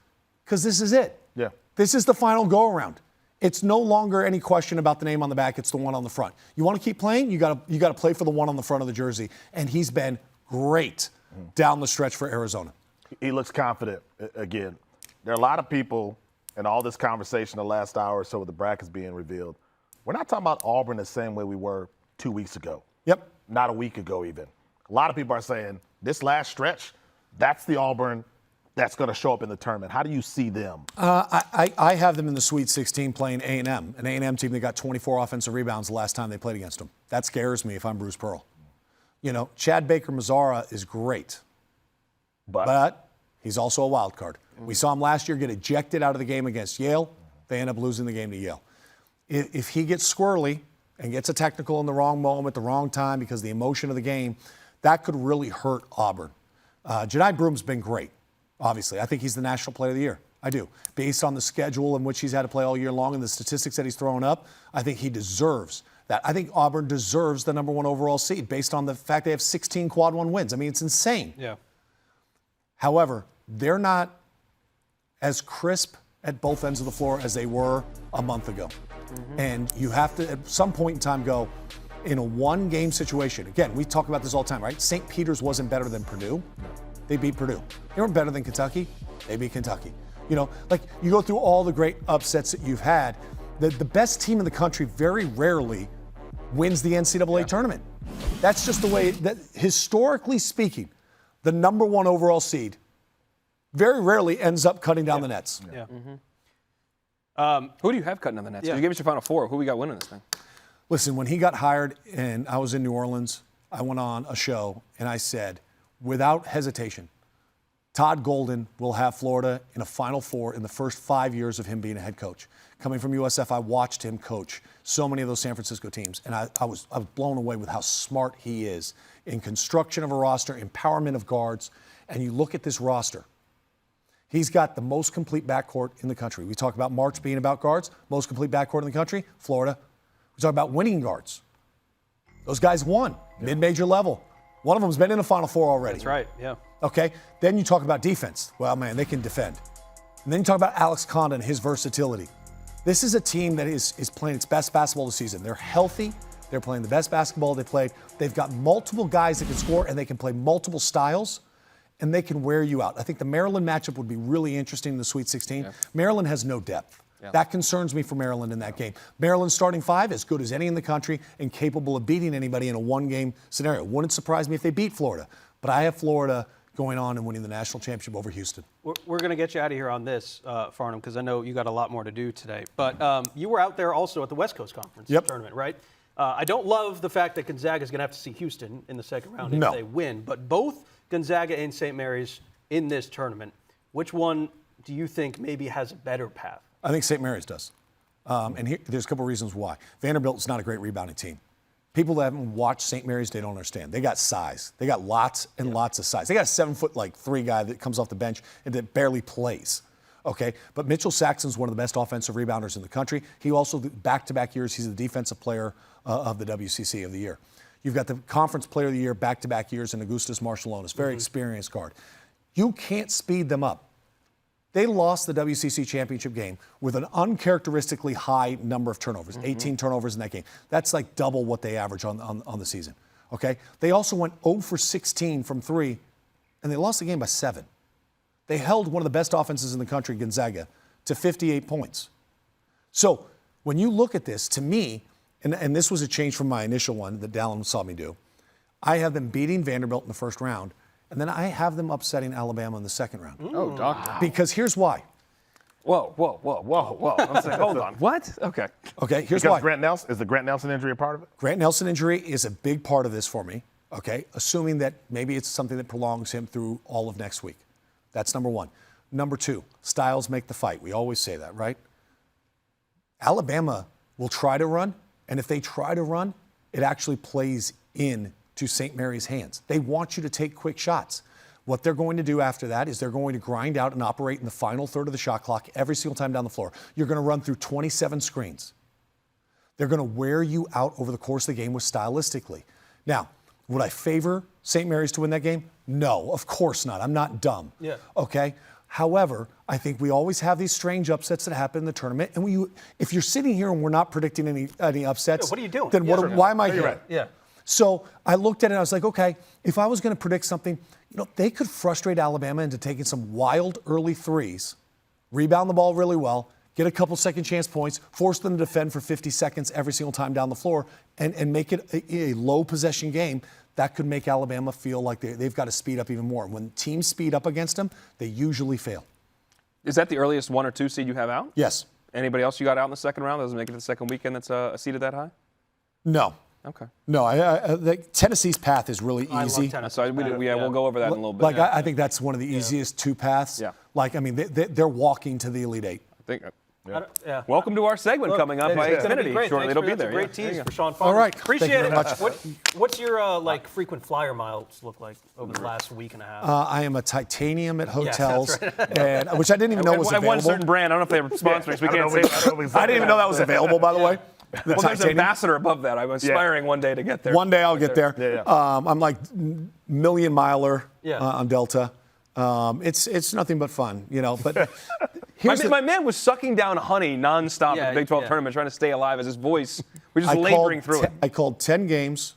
Speaker 5: Because this is it.
Speaker 3: Yeah.
Speaker 5: This is the final go-around. It's no longer any question about the name on the back. It's the one on the front. You want to keep playing? You got to play for the one on the front of the jersey. And he's been great down the stretch for Arizona.
Speaker 3: He looks confident again. There are a lot of people in all this conversation the last hour or so with the brackets being revealed. We're not talking about Auburn the same way we were 2 weeks ago.
Speaker 5: Yep.
Speaker 3: Not a week ago even. A lot of people are saying this last stretch, that's the Auburn that's going to show up in the tournament. How do you see them?
Speaker 5: I have them in the Sweet 16 playing A&M, an A&M team that got 24 offensive rebounds the last time they played against them. That scares me if I'm Bruce Pearl. Chad Baker-Mazara is great, but he's also a wild card. We saw him last year get ejected out of the game against Yale. They end up losing the game to Yale. If he gets squirrely and gets a technical in the wrong moment, the wrong time, because of the emotion of the game, that could really hurt Auburn. Jedi Broom's been great, obviously. I think he's the National Player of the Year. I do. Based on the schedule in which he's had to play all year long and the statistics that he's thrown up, I think he deserves that. I think Auburn deserves the #1 overall seed based on the fact they have 16 quad one wins. I mean, it's insane.
Speaker 1: Yeah.
Speaker 5: However, they're not as crisp at both ends of the floor as they were a month ago. And you have to, at some point in time, go in a one-game situation. Again, we talk about this all the time, right? St. Peter's wasn't better than Purdue. They beat Purdue. They weren't better than Kentucky. They beat Kentucky. You go through all the great upsets that you've had. The best team in the country very rarely wins the NCAA tournament. That's just the way that, historically speaking, the #1 overall seed very rarely ends up cutting down the nets.
Speaker 1: Yeah.
Speaker 2: Who do you have cutting on the nets?
Speaker 1: Yeah.
Speaker 2: You gave us your Final Four. Who we got winning this thing?
Speaker 5: Listen, when he got hired and I was in New Orleans, I went on a show and I said, without hesitation, Todd Golden will have Florida in a Final Four in the first 5 years of him being a head coach. Coming from USF, I watched him coach so many of those San Francisco teams, and I was blown away with how smart he is in construction of a roster, empowerment of guards. And you look at this roster. He's got the most complete backcourt in the country. We talk about March being about guards, most complete backcourt in the country, Florida. We talk about winning guards. Those guys won, mid-major level. One of them's been in a Final Four already.
Speaker 1: That's right, yeah.
Speaker 5: Okay, then you talk about defense. Well, man, they can defend. And then you talk about Alex Conda and his versatility. This is a team that is playing its best basketball this season. They're healthy. They're playing the best basketball they played. They've got multiple guys that can score, and they can play multiple styles, and they can wear you out. I think the Maryland matchup would be really interesting in the Sweet 16. Yeah. Maryland has no depth. Yeah. That concerns me for Maryland in that game. Maryland's starting five, as good as any in the country and capable of beating anybody in a one-game scenario. Wouldn't surprise me if they beat Florida. But I have Florida going on and winning the national championship over Houston.
Speaker 1: We're going to get you out of here on this, Farnham, because I know you got a lot more to do today. But you were out there also at the West Coast Conference tournament, right? I don't love the fact that Gonzaga is going to have to see Houston in the second round if they win. But both Gonzaga and St. Mary's in this tournament, which one do you think maybe has a better path?
Speaker 5: I think St. Mary's does. And there's a couple reasons why. Vanderbilt is not a great rebounding team. People that haven't watched St. Mary's, they don't understand. They got size. They got lots and lots of size. They got a 7'3" guy that comes off the bench and that barely plays. Okay, but Mitchell Saxon's one of the best offensive rebounders in the country. He also, back-to-back years, he's the defensive player of the WCC of the year. You've got the conference player of the year back-to-back years in Augustus Marshallonis, very experienced guard. You can't speed them up. They lost the WCC championship game with an uncharacteristically high number of turnovers, 18 turnovers in that game. That's like double what they average on the season, okay? They also went 0 for 16 from three, and they lost the game by 7. They held one of the best offenses in the country, Gonzaga, to 58 points. So when you look at this, to me, and this was a change from my initial one that Dalen saw me do, I have them beating Vanderbilt in the first round, and then I have them upsetting Alabama in the second round.
Speaker 2: Oh, doctor.
Speaker 5: Because here's why.
Speaker 2: Whoa. I'm saying, hold on. What? Okay.
Speaker 5: Okay, here's
Speaker 3: Because
Speaker 5: why.
Speaker 3: Is the Grant Nelson injury a part of it?
Speaker 5: Grant Nelson injury is a big part of this for me, okay? Assuming that maybe it's something that prolongs him through all of next week. That's number one. Number two, styles make the fight. We always say that, right? Alabama will try to run, and if they try to run, it actually plays in to St. Mary's hands. They want you to take quick shots. What they're going to do after that is they're going to grind out and operate in the final third of the shot clock every single time down the floor. You're going to run through 27 screens. They're going to wear you out over the course of the game with stylistically. Now, would I favor St. Mary's to win that game? No, of course not. I'm not dumb.
Speaker 1: Yeah.
Speaker 5: Okay? However, I think we always have these strange upsets that happen in the tournament. And if you're sitting here and we're not predicting any upsets,
Speaker 1: what are you doing?
Speaker 5: then why am I here?
Speaker 3: Right.
Speaker 1: Yeah.
Speaker 5: So I looked at it and I was like, okay, if I was going to predict something, they could frustrate Alabama into taking some wild early threes, rebound the ball really well, get a couple second chance points, force them to defend for 50 seconds every single time down the floor, and make it a low possession game. That could make Alabama feel like they've got to speed up even more. When teams speed up against them, they usually fail.
Speaker 2: Is that the earliest 1 or 2 seed you have out?
Speaker 5: Yes.
Speaker 2: Anybody else you got out in the second round that doesn't make it to the second weekend that's a seeded that high?
Speaker 5: No.
Speaker 2: Okay.
Speaker 5: No, Tennessee's path is really
Speaker 1: I
Speaker 5: easy.
Speaker 1: love Tennessee.
Speaker 2: So we'll go over that in a little bit.
Speaker 5: I think that's one of the easiest two paths.
Speaker 2: Yeah.
Speaker 5: They're walking to the Elite Eight.
Speaker 2: I think.
Speaker 1: Yeah.
Speaker 2: Welcome to our segment coming up by
Speaker 1: It's gonna be
Speaker 2: Xfinity.
Speaker 1: great.
Speaker 2: Shortly,
Speaker 1: Thanks
Speaker 2: it'll
Speaker 1: for-
Speaker 2: be
Speaker 1: that's
Speaker 2: there.
Speaker 1: a great
Speaker 2: Yeah.
Speaker 1: tease for Sean Farnham.
Speaker 5: All right.
Speaker 1: Appreciate
Speaker 5: Thank you
Speaker 1: it.
Speaker 5: very much.
Speaker 1: What's your frequent flyer miles look like over the last week and a half?
Speaker 5: I am a titanium at
Speaker 1: that's
Speaker 5: hotels,
Speaker 1: right.
Speaker 5: and which I didn't even know was
Speaker 2: At one
Speaker 5: available.
Speaker 2: certain brand, I don't know if they were sponsoring, so we can't say that.
Speaker 5: I didn't even know that was available, by the way. The
Speaker 2: Well, there's an
Speaker 5: titanium.
Speaker 2: ambassador above that. I'm aspiring one day to get there.
Speaker 5: One day I'll get there.
Speaker 3: Yeah.
Speaker 5: I'm like million miler
Speaker 1: Yeah.
Speaker 5: on Delta. It's nothing but fun, But here's
Speaker 2: My man was sucking down honey nonstop
Speaker 1: Yeah,
Speaker 2: at the Big 12
Speaker 1: yeah.
Speaker 2: tournament, trying to stay alive as his voice was just laboring through it.
Speaker 5: I called 10 games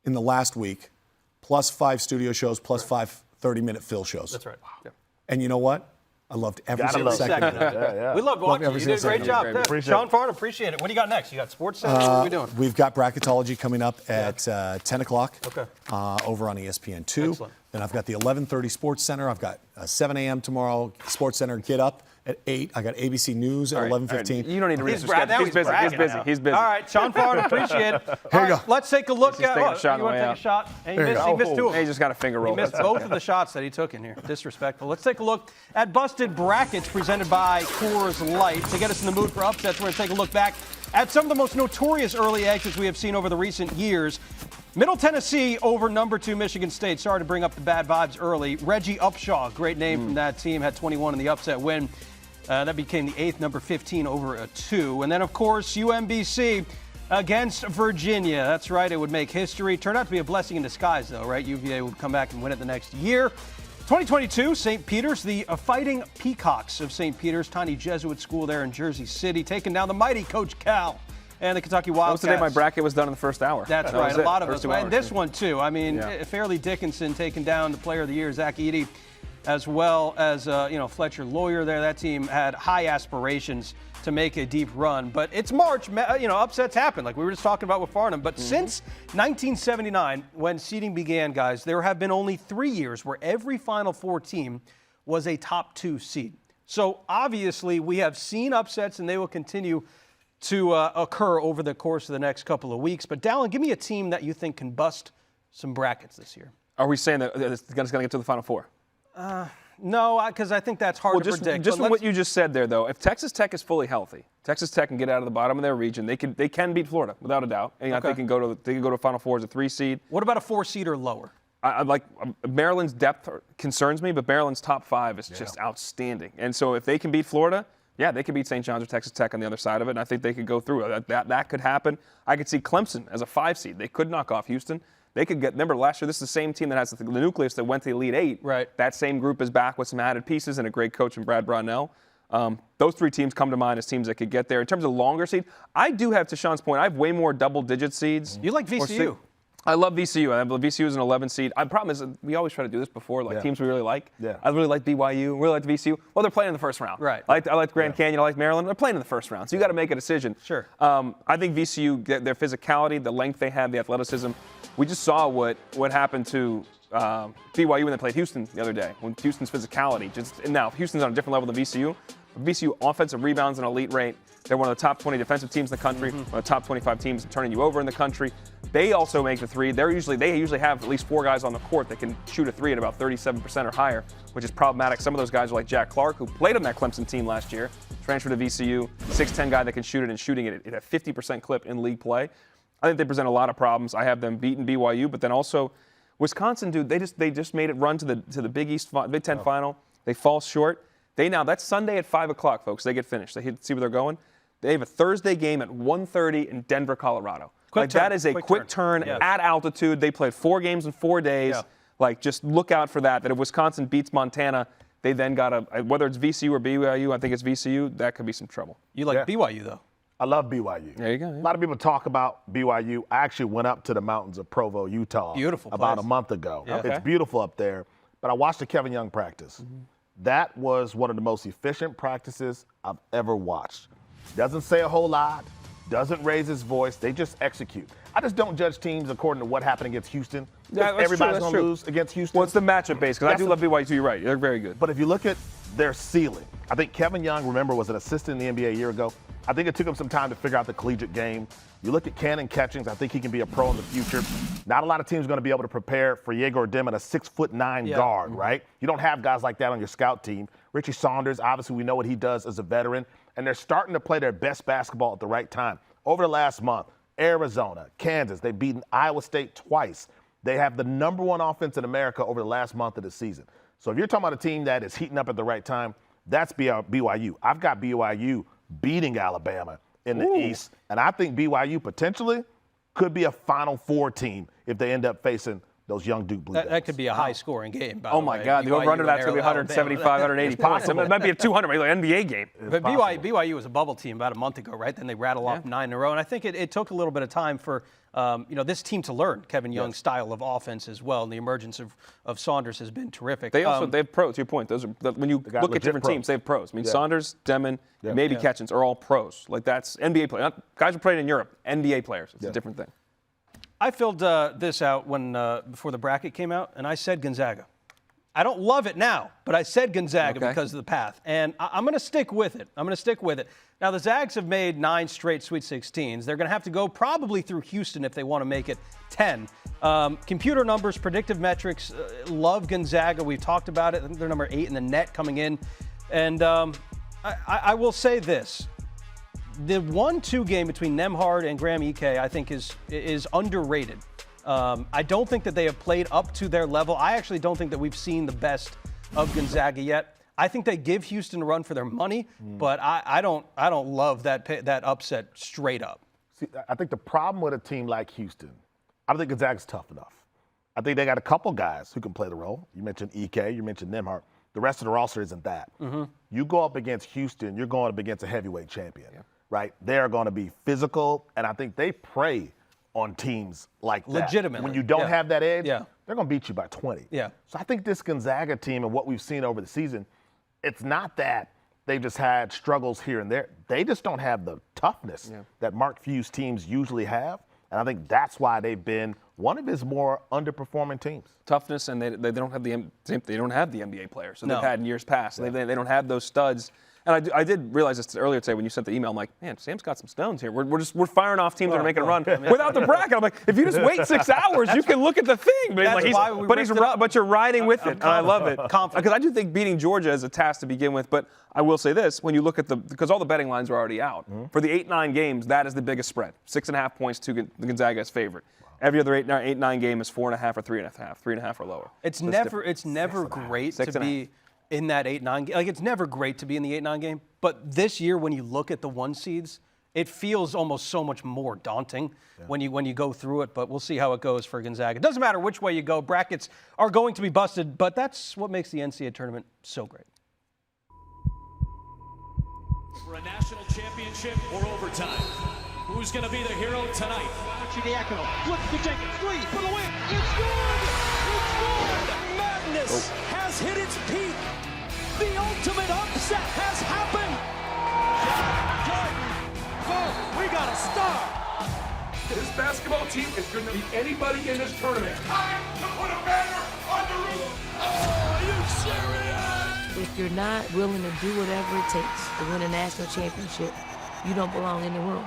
Speaker 5: in the last week, plus 5 studio shows, plus 5 30-minute fill shows.
Speaker 1: That's right. Yeah.
Speaker 5: And you know what? I loved every
Speaker 3: Gotta
Speaker 5: single
Speaker 3: love
Speaker 5: second of it.
Speaker 3: Yeah.
Speaker 1: We love watching.
Speaker 5: every
Speaker 1: You did a
Speaker 5: single
Speaker 1: great
Speaker 5: second.
Speaker 1: job.
Speaker 3: Appreciate
Speaker 1: Sean
Speaker 3: it.
Speaker 1: Farnham, appreciate it. What do you got next? You got Sports Center? What are we doing?
Speaker 5: We've got Bracketology coming up at 10 o'clock
Speaker 1: Okay.
Speaker 5: over on ESPN2.
Speaker 1: Excellent.
Speaker 5: Then I've got the 11:30 Sports Center. I've got 7 a.m. tomorrow, Sports Center Get Up at 8. I got ABC News at 11:15.
Speaker 2: You don't need to read
Speaker 1: He's
Speaker 2: his
Speaker 1: bragging.
Speaker 2: schedule.
Speaker 1: Now
Speaker 2: He's busy. He's
Speaker 1: bragging
Speaker 2: busy.
Speaker 1: now.
Speaker 2: He's busy.
Speaker 1: All right, Sean Farnham, appreciate it.
Speaker 5: Here
Speaker 1: All
Speaker 5: you
Speaker 1: right,
Speaker 5: go.
Speaker 1: let's take a look
Speaker 2: He's taking a shot on
Speaker 1: you
Speaker 2: the
Speaker 1: want
Speaker 2: way
Speaker 1: to take
Speaker 2: out.
Speaker 1: a shot? And
Speaker 5: There you
Speaker 1: he
Speaker 5: go.
Speaker 1: missed 2 of
Speaker 2: Hey,
Speaker 1: them.
Speaker 2: he just got a finger roll.
Speaker 1: He missed both of the shots that he took in here. Disrespectful. Let's take a look at Busted Brackets presented by Coors Light. To get us in the mood for upsets, we're going to take a look back at some of the most notorious early exits we have seen over the recent years. Middle Tennessee over number 2 Michigan State. Sorry to bring up the bad vibes early. Reggie Upshaw, great name from that team, had 21 in the upset win. That became the 8th, number 15 over a 2. And then, of course, UMBC against Virginia. That's right, it would make history. Turned out to be a blessing in disguise, though, right? UVA would come back and win it the next year. 2022, St. Peter's, the Fighting Peacocks of St. Peter's, tiny Jesuit school there in Jersey City, taking down the mighty Coach Cal and the Kentucky
Speaker 2: That was
Speaker 1: Wildcats.
Speaker 2: the day my bracket was done in the first hour.
Speaker 1: That's
Speaker 2: That
Speaker 1: right.
Speaker 2: was
Speaker 1: A
Speaker 2: it.
Speaker 1: lot of
Speaker 2: First
Speaker 1: us.
Speaker 2: 2
Speaker 1: And
Speaker 2: hours.
Speaker 1: this one, too. I mean,
Speaker 2: Yeah.
Speaker 1: Fairleigh Dickinson taking down the player of the year, Zach Edey, as well as, Fletcher Lawyer there. That team had high aspirations to make a deep run. But it's March. Upsets happen, like we were just talking about with Farnham. But since 1979, when seeding began, guys, there have been only 3 years where every Final Four team was a top 2 seed. So obviously we have seen upsets, and they will continue to occur over the course of the next couple of weeks. But Dalen, give me a team that you think can bust some brackets this year.
Speaker 2: Are we saying that it's going to get to the Final Four?
Speaker 1: No, because I think that's hard to predict.
Speaker 2: Just
Speaker 1: But
Speaker 2: from what you just said there, though, if Texas Tech is fully healthy, Texas Tech can get out of the bottom of their region. They can beat Florida without a doubt, and I think they can go to Final Four as a 3 seed.
Speaker 1: What about a 4 seed or lower?
Speaker 2: I like Maryland's depth concerns me, but Maryland's top 5 is just outstanding. And so if they can beat Florida, yeah, they can beat St. John's or Texas Tech on the other side of it, and I think they could go through. That could happen. I could see Clemson as a 5 seed. They could knock off Houston. They could get. Remember last year, this is the same team that has the nucleus that went to the Elite 8.
Speaker 1: Right.
Speaker 2: That same group is back with some added pieces and a great coach in Brad Brownell. Those 3 teams come to mind as teams that could get there. In terms of longer seed, I do have, to Sean's point, I have way more double-digit seeds.
Speaker 1: You like VCU?
Speaker 2: I love VCU. I believe VCU is an 11 seed. The problem is we always try to do this before, teams we really like.
Speaker 3: Yeah.
Speaker 2: I really like BYU. Really like VCU. Well, they're playing in the first round.
Speaker 1: Right.
Speaker 2: I like Grand Canyon. I like Maryland. They're playing in the first round. So you got to make a decision.
Speaker 1: Sure.
Speaker 2: I think VCU, their physicality, the length they have, the athleticism. We just saw what happened to BYU when they played Houston the other day. When Houston's physicality, now Houston's on a different level than VCU, VCU offensive rebounds and elite rate. They're one of the top 20 defensive teams in the country, one of the top 25 teams turning you over in the country. They also make the three. They usually have at least 4 guys on the court that can shoot a three at about 37% or higher, which is problematic. Some of those guys are like Jack Clark, who played on that Clemson team last year, transferred to VCU, 6'10" guy that can shoot it and shooting it at a 50% clip in league play. I think they present a lot of problems. I have them beating BYU, but then also Wisconsin, dude, they just made it run to the Big Ten final. They fall short. That's Sunday at 5 o'clock, folks. They get finished. They see where they're going. They have a Thursday game at 1:30 in Denver, Colorado. That is a quick turn at altitude. They played 4 games in 4 days. Yeah. Just look out for that. That if Wisconsin beats Montana, they then got whether it's VCU or BYU, I think it's VCU, that could be some trouble.
Speaker 1: You like BYU, though?
Speaker 3: I love BYU.
Speaker 2: There you go. Yeah.
Speaker 3: A lot of people talk about BYU. I actually went up to the mountains of Provo, Utah, about a month ago. Yeah. It's beautiful up there. But I watched the Kevin Young practice. Mm-hmm. That was one of the most efficient practices I've ever watched. Doesn't say a whole lot, doesn't raise his voice. They just execute. I just don't judge teams according to what happened against Houston.
Speaker 2: Yeah,
Speaker 3: everybody's going to lose against Houston.
Speaker 2: Well, it's the matchup base, because I do love BYU, too. You're right. They're very good.
Speaker 3: But if you look at their ceiling, I think Kevin Young, remember, was an assistant in the NBA a year ago. I think it took him some time to figure out the collegiate game. You look at Cannon Catchings, I think he can be a pro in the future. Not a lot of teams are going to be able to prepare for Yegor Dimon, a 6'9" guard, right? You don't have guys like that on your scout team. Richie Saunders, obviously we know what he does as a veteran. And they're starting to play their best basketball at the right time. Over the last month, Arizona, Kansas, they've beaten Iowa State twice. They have the #1 offense in America over the last month of the season. So if you're talking about a team that is heating up at the right time, that's BYU. I've got BYU beating Alabama in the East. And I think BYU potentially could be a Final Four team if they end up facing those young Duke Blue Devils.
Speaker 1: That could be a high-scoring game, by
Speaker 2: Oh,
Speaker 1: the
Speaker 2: my
Speaker 1: way.
Speaker 2: God. The over-under that's going to be 175, 180 points. It might be a 200, maybe an NBA game.
Speaker 1: But BYU was a bubble team about a month ago, right? Then they rattle off 9 in a row. And I think it took a little bit of time for this team to learn Kevin Young's style of offense as well. And the emergence of Saunders has been terrific.
Speaker 2: They have pros, to your point. Those are when you look at different teams, they have pros. I mean, Saunders, Demon, maybe Catchings are all pros. Like, that's NBA players. Guys who played in Europe, NBA players. It's a different thing.
Speaker 1: I filled this out before the bracket came out, and I said Gonzaga. I don't love it now, but I said Gonzaga because of the path. And I'm going to stick with it. Now, the Zags have made 9 straight Sweet 16s. They're going to have to go probably through Houston if they want to make it 10. Computer numbers, predictive metrics, love Gonzaga. We've talked about it. I think they're number 8 in the net coming in. And I will say this. The 1-2 game between Nembhard and Graham Ike, I think, is underrated. I don't think that they have played up to their level. I actually don't think that we've seen the best of Gonzaga yet. I think they give Houston a run for their money, but I don't love that upset straight up.
Speaker 3: See, I think the problem with a team like Houston, I don't think Gonzaga's tough enough. I think they got a couple guys who can play the role. You mentioned Ike, you mentioned Nembhard. The rest of the roster isn't that. Mm-hmm. You go up against Houston, you're going up against a heavyweight champion. Yeah. Right? They're going to be physical, and I think they prey on teams like that.
Speaker 1: Legitimately.
Speaker 3: When you don't have that edge, they're going to beat you by 20.
Speaker 1: Yeah.
Speaker 3: So I think this Gonzaga team and what we've seen over the season, it's not that they've just had struggles here and there. They just don't have the toughness that Mark Few's teams usually have, and I think that's why they've been one of his more underperforming teams.
Speaker 2: Toughness, and they don't have the NBA players that they've had in years past. They don't have those studs. And I did realize this earlier today when you sent the email. I'm like, man, Sam's got some stones here. We're firing off teams that are making a run without the bracket. I'm like, if you just wait 6 hours, you can look at the thing. But you're riding with it, and I love it. Because I do think beating Georgia is a task to begin with. But I will say this: when you look at because all the betting lines are already out for the 8-9 games, that is the biggest spread. 6.5 points to Gonzaga's favorite. Every other 8-9 game is 4.5 or 3.5, 3.5 or lower.
Speaker 1: It's never great to be in that 8-9 game. Like, it's never great to be in the 8-9 game, but this year when you look at the 1 seeds, it feels almost so much more daunting when you go through it, but we'll see how it goes for Gonzaga. It doesn't matter which way you go. Brackets are going to be busted, but that's what makes the NCAA tournament so great.
Speaker 6: For a national championship or overtime, who's going to be the hero tonight?
Speaker 7: Archidiacono, look to Jenkins, 3 for the win. It's good! It's good!
Speaker 6: Madness has hit its peak. The ultimate upset has happened.
Speaker 7: Jordan, we got a star.
Speaker 8: This basketball team is going to beat anybody in this tournament. Time to put a banner on the roof.
Speaker 6: Oh, are you serious?
Speaker 9: if you're not willing to do whatever it takes to win a national championship, you don't belong in the room.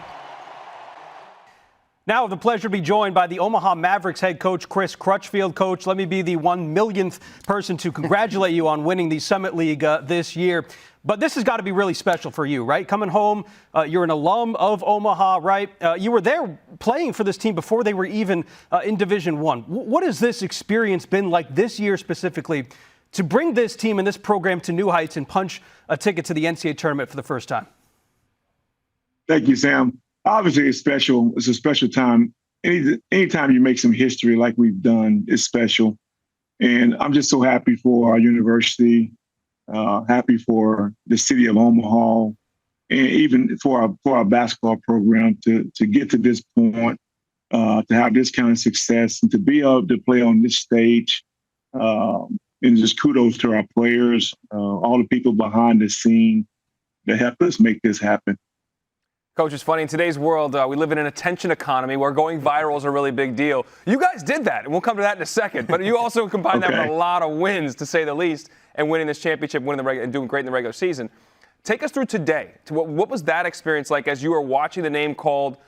Speaker 1: Now, I have the pleasure to be joined by the Omaha Mavericks head coach, Chris Crutchfield. Coach, let me be the 1,000,000th person to congratulate you on winning the Summit League this year. But this has got to be really special for you, right? Coming home, you're an alum of Omaha, right? You were there playing for this team before they were even in Division I. What has this experience been like this year specifically to bring this team and this program to new heights and punch a ticket to the NCAA tournament for the first time?
Speaker 10: Thank you, Sam. Obviously, it's special. It's a special time. Anytime you make some history like we've done, it's special. And I'm just so happy for our university, happy for the city of Omaha, and even for our basketball program to get to this point, to have this kind of success, and to be able to play on this stage. And just kudos to our players, all the people behind the scene that helped us make this happen.
Speaker 2: Coach, it's funny. In today's world, we live in an attention economy where going viral is a really big deal. You guys did that, and we'll come to that in a second. But you also combined that with a lot of wins, to say the least, and winning this championship, and doing great in the regular season. Take us through today. What was that experience like as you were watching the name called,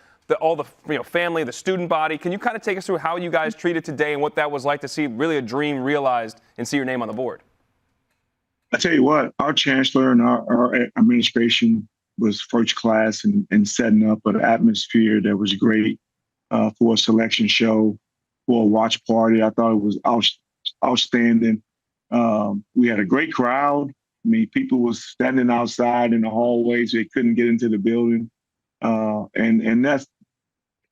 Speaker 2: all the family, the student body? Can you kind of take us through how you guys treated today and what that was like to see really a dream realized and see your name on the board?
Speaker 10: I tell you what, our chancellor and our administration was first class in setting up an atmosphere that was great for a selection show, for a watch party. I thought it was outstanding. We had a great crowd. I mean, people were standing outside in the hallways. They couldn't get into the building. And that's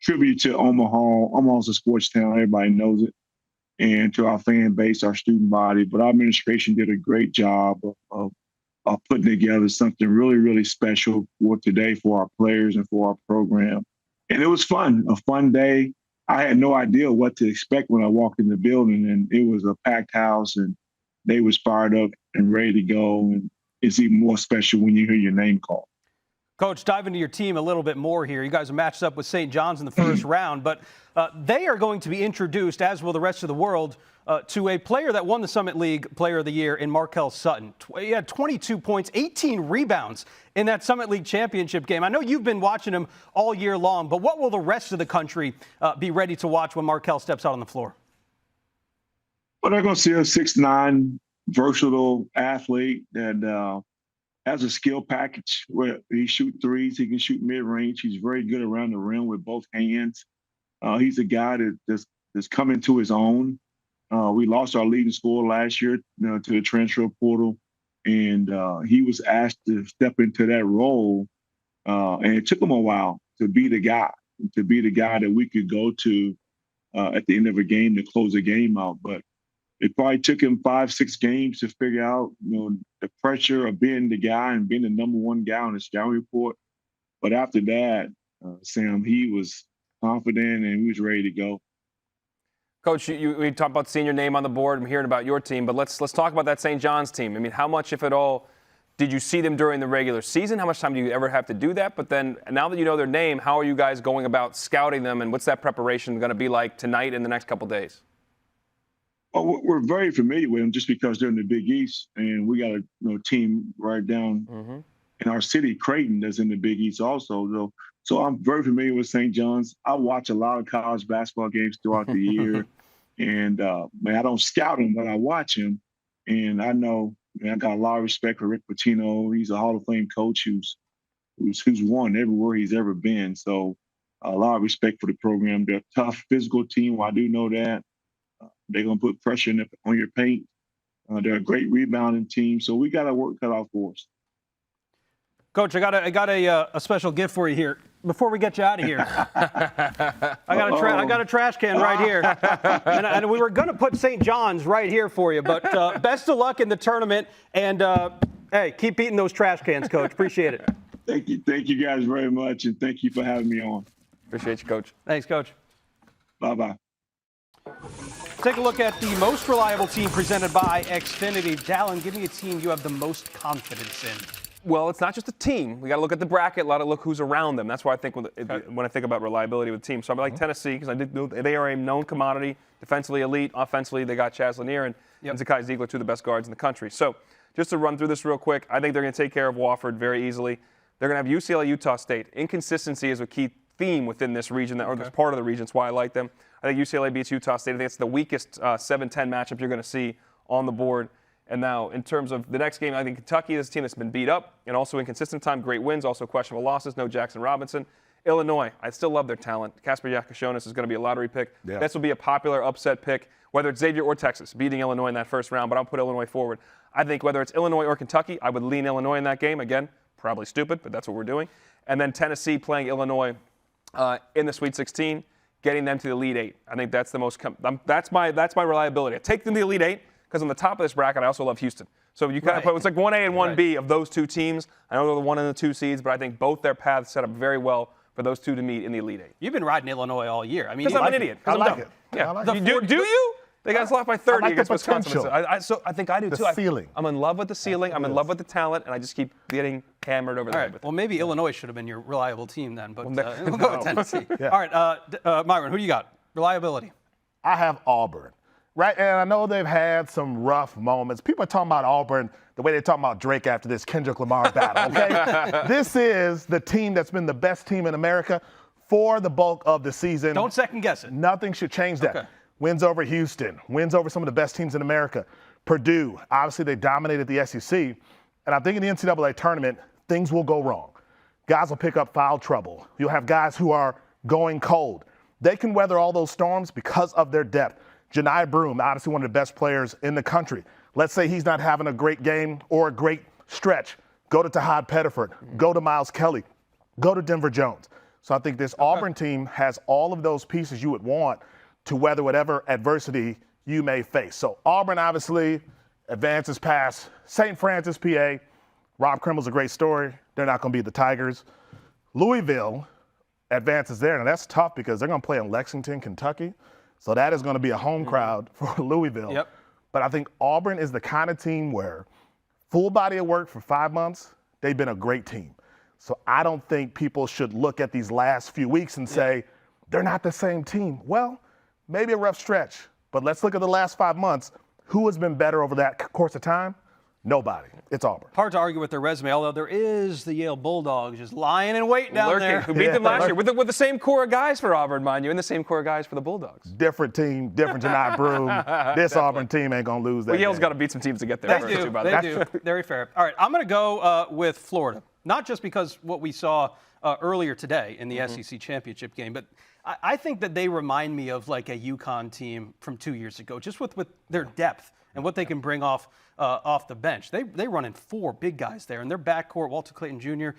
Speaker 10: tribute to Omaha. Omaha's a sports town. Everybody knows it. And to our fan base, our student body. But our administration did a great job of putting together something really, really special for today for our players and for our program. And it was fun, a fun day. I had no idea what to expect when I walked in the building, and it was a packed house, and they was fired up and ready to go. And it's even more special when you hear your name called.
Speaker 1: Coach, dive into your team a little bit more here. You guys are matched up with St. John's in the first round, but they are going to be introduced, as will the rest of the world, to a player that won the Summit League Player of the Year in Markel Sutton. He had 22 points, 18 rebounds in that Summit League championship game. I know you've been watching him all year long, but what will the rest of the country be ready to watch when Markel steps out on the floor?
Speaker 10: Well, they're going to see a 6'9", versatile athlete that has a skill package where he shoots threes, he can shoot mid-range. He's very good around the rim with both hands. He's a guy that's coming to his own. We lost our leading scorer last year to the transfer portal, and he was asked to step into that role. And it took him a while to be the guy that we could go to at the end of a game to close the game out. But it probably took him 5-6 games to figure out, the pressure of being the guy and being the number one guy on the scouting report. But after that, Sam, he was confident and he was ready to go.
Speaker 2: Coach, we talked about seeing your name on the board. I'm hearing about your team, but let's talk about that St. John's team. I mean, how much, if at all, did you see them during the regular season? How much time do you ever have to do that? But then, now that you know their name, how are you guys going about scouting them, and what's that preparation going to be like tonight and the next couple days?
Speaker 10: Well, we're very familiar with them just because they're in the Big East, and we got a team right down in our city, Creighton, that's in the Big East also. So I'm very familiar with St. John's. I watch a lot of college basketball games throughout the year, and I don't scout them, but I watch them, and I know I got a lot of respect for Rick Pitino. He's a Hall of Fame coach who's won everywhere he's ever been. So a lot of respect for the program. They're a tough, physical team. Well, I do know that. They're going to put pressure on your paint. They're a great rebounding team, so we got our work cut out for us.
Speaker 1: Coach, I got a special gift for you here. Before we get you out of here, I got a trash can right here, and we were going to put St. John's right here for you. But best of luck in the tournament, and hey, keep eating those trash cans, Coach. Appreciate it.
Speaker 10: Thank you guys very much, and thank you for having me on.
Speaker 2: Appreciate you, Coach.
Speaker 1: Thanks, Coach.
Speaker 10: Bye-bye.
Speaker 1: Take a look at the most reliable team presented by Xfinity. Dalen, give me a team you have the most confidence in.
Speaker 2: Well, it's not just a team. We got to look at the bracket, look who's around them. That's why I think when I think about reliability with teams. So I like Tennessee because I did know they are a known commodity, defensively elite, offensively they got Chaz Lanier and Zakai Ziegler, two of the best guards in the country. So just to run through this real quick, I think they're going to take care of Wofford very easily. They're going to have UCLA, Utah State. Inconsistency is a key theme within this region, or this part of the region. That's why I like them. I think UCLA beats Utah State. I think it's the weakest 7-10 matchup you're going to see on the board. And now, in terms of the next game, I think Kentucky is a team that's been beat up and also inconsistent time. Great wins, also questionable losses. No Jackson Robinson. Illinois, I still love their talent. Casper Yakashonis is going to be a lottery pick. Yeah. This will be a popular upset pick, whether it's Xavier or Texas, beating Illinois in that first round, but I'll put Illinois forward. I think whether it's Illinois or Kentucky, I would lean Illinois in that game. Again, probably stupid, but that's what we're doing. And then Tennessee playing Illinois in the Sweet 16, getting them to the Elite Eight. I think that's the most that's my reliability. I take them to the Elite Eight because on the top of this bracket, I also love Houston. So you kind of put it's like 1A and 1B of those two teams. I know they're the 1 and the 2 seeds, but I think both their paths set up very well for those two to meet in the Elite Eight.
Speaker 1: You've been riding Illinois all year. I mean,
Speaker 2: because I'm an idiot. Because I'm dumb. Yeah.
Speaker 3: Like
Speaker 2: do you? They got lost by 30 against Wisconsin.
Speaker 3: So
Speaker 2: I think I do too.
Speaker 3: The ceiling.
Speaker 2: I'm in love with the ceiling. I'm in love with the talent, and I just keep getting hammered over the head with it.
Speaker 1: Well, maybe Illinois should have been your reliable team then, but we'll go with Tennessee. All right, Myron, who do you got? Reliability.
Speaker 3: I have Auburn, right? And I know they've had some rough moments. People are talking about Auburn the way they're talking about Drake after this Kendrick Lamar battle, okay? This is the team that's been the best team in America for the bulk of the season.
Speaker 1: Don't second guess it.
Speaker 3: Nothing should change that.
Speaker 1: Okay.
Speaker 3: Wins over Houston, wins over some of the best teams in America. Purdue, obviously they dominated the SEC. And I think in the NCAA tournament, things will go wrong. Guys will pick up foul trouble. You'll have guys who are going cold. They can weather all those storms because of their depth. Janai Broome, obviously one of the best players in the country. Let's say he's not having a great game or a great stretch. Go to Tahad Pettiford. Go to Miles Kelly. Go to Denver Jones. So I think this Auburn team has all of those pieces you would want to weather whatever adversity you may face. So Auburn obviously advances past St. Francis, PA. Rob Krimel's a great story. They're not going to beat the Tigers. Louisville advances there. Now that's tough because they're going to play in Lexington, Kentucky. So that is going to be a home crowd for Louisville.
Speaker 1: Yep.
Speaker 3: But I think Auburn is the kind of team where full body of work for 5 months, they've been a great team. So I don't think people should look at these last few weeks and say, they're not the same team. Well, maybe a rough stretch, but let's look at the last 5 months. Who has been better over that course of time? Nobody. It's Auburn.
Speaker 1: Hard to argue with their resume, although there is the Yale Bulldogs just lying in wait down there.
Speaker 2: Who beat them last year with the same core of guys for Auburn, mind you, and the same core of guys for the Bulldogs.
Speaker 3: Different team, different Janai Broome. This Auburn team ain't going to lose that.
Speaker 2: Well, Yale's got to beat some teams to get there.
Speaker 1: They do. Very fair. All right, I'm going to go with Florida. Not just because what we saw earlier today in the SEC championship game, but I think that they remind me of like a UConn team from 2 years ago, just with their depth and what they can bring off the bench. They run in 4 big guys there, and their backcourt, Walter Clayton Jr.,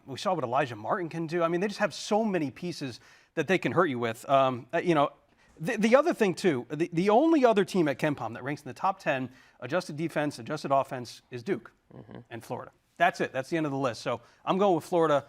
Speaker 1: we saw what Elijah Martin can do. I mean, they just have so many pieces that they can hurt you with. The other thing, too, the only other team at KenPom that ranks in the top 10 adjusted defense, adjusted offense is Duke and Florida. That's it. That's the end of the list. So I'm going with Florida.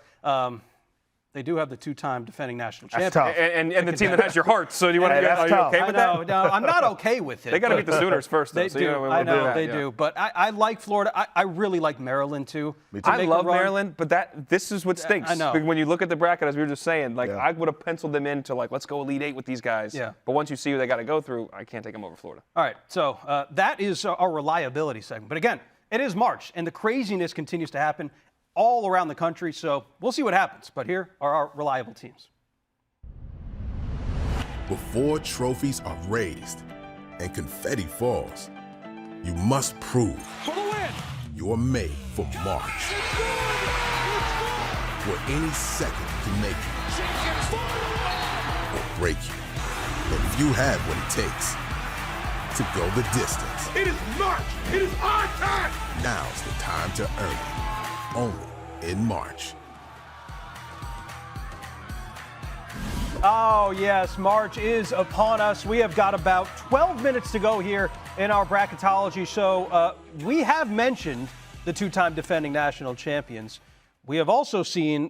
Speaker 1: They do have the 2-time defending national champion.
Speaker 2: And the team that has your heart. So do you want to are you okay with that?
Speaker 1: No, I'm not okay with it.
Speaker 2: They got to beat the Sooners first, though.
Speaker 1: They do. I know they do. But I like Florida. I really like Maryland, too.
Speaker 2: I love Maryland, but this is what stinks.
Speaker 1: I know.
Speaker 2: When you look at the bracket, as we were just saying, I would have penciled them in to, let's go Elite Eight with these guys.
Speaker 1: Yeah.
Speaker 2: But once you see who they got to go through, I can't take them over Florida.
Speaker 1: All right. So that is our reliability segment. But again, it is March, and the craziness continues to happen all around the country, so we'll see what happens. But here are our reliable teams.
Speaker 11: Before trophies are raised and confetti falls, you must prove
Speaker 7: For the win!
Speaker 11: you're made for March. Where any second can make you or break you. But you have what it takes to go the distance.
Speaker 8: It is March. It is our time.
Speaker 11: Now's the time to earn it. Only in March.
Speaker 1: Oh, yes, March is upon us. We have got about 12 minutes to go here in our Bracketology show. We have mentioned the 2-time defending national champions. We have also seen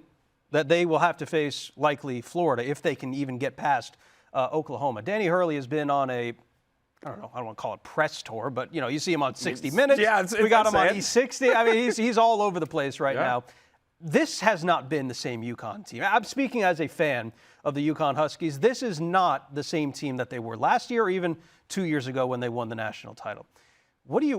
Speaker 1: that they will have to face likely Florida if they can even get past Oklahoma. Danny Hurley has been on I don't want to call it press tour, but, you see him on 60 Minutes.
Speaker 2: Yeah,
Speaker 1: we got him on E60. I mean, he's all over the place right now. This has not been the same UConn team. I'm speaking as a fan of the UConn Huskies. This is not the same team that they were last year or even 2 years ago when they won the national title. What do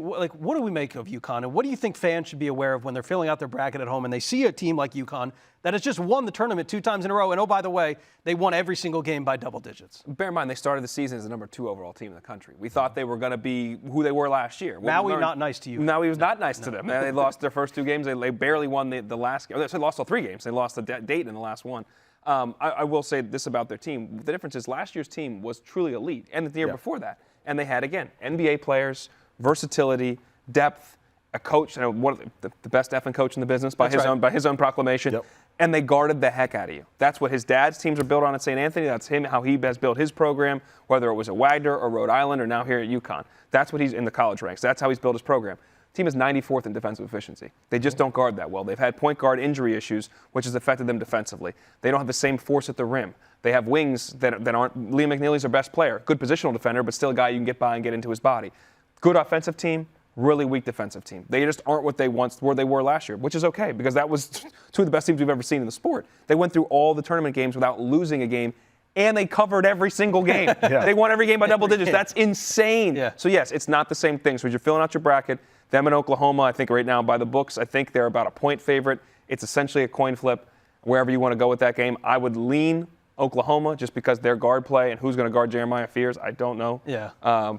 Speaker 1: we make of UConn, and what do you think fans should be aware of when they're filling out their bracket at home and they see a team like UConn that has just won the tournament 2 times in a row, and oh, by the way, they won every single game by double digits?
Speaker 2: Bear in mind, they started the season as the number 2 overall team in the country. We thought they were going to be who they were last year.
Speaker 1: Maui not nice to you.
Speaker 2: Maui was not nice to them. They lost their first 2 games. They barely won the last game. They lost all 3 games. They lost the date in the last one. I will say this about their team. The difference is last year's team was truly elite, and the year before that. And they had, again, NBA players, versatility, depth, a coach, one of the best effing coach in the business by his own proclamation, and they guarded the heck out of you. That's what his dad's teams are built on at St. Anthony. That's how he has built his program, whether it was at Wagner or Rhode Island or now here at UConn. That's what he's in the college ranks. That's how he's built his program. Team is 94th in defensive efficiency. They just don't guard that well. They've had point guard injury issues, which has affected them defensively. They don't have the same force at the rim. They have wings that aren't. Liam McNeely's their best player, good positional defender, but still a guy you can get by and get into his body. Good offensive team, really weak defensive team. They just aren't what they were last year, which is okay because that was 2 of the best teams we've ever seen in the sport. They went through all the tournament games without losing a game, and they covered every single game. They won every game by double digits. That's insane. So, yes, it's not the same thing. So, as you're filling out your bracket, them and Oklahoma, I think right now by the books, I think they're about a point favorite. It's essentially a coin flip. Wherever you want to go with that game, I would lean Oklahoma just because their guard play and who's going to guard Jeremiah Fears, I don't know.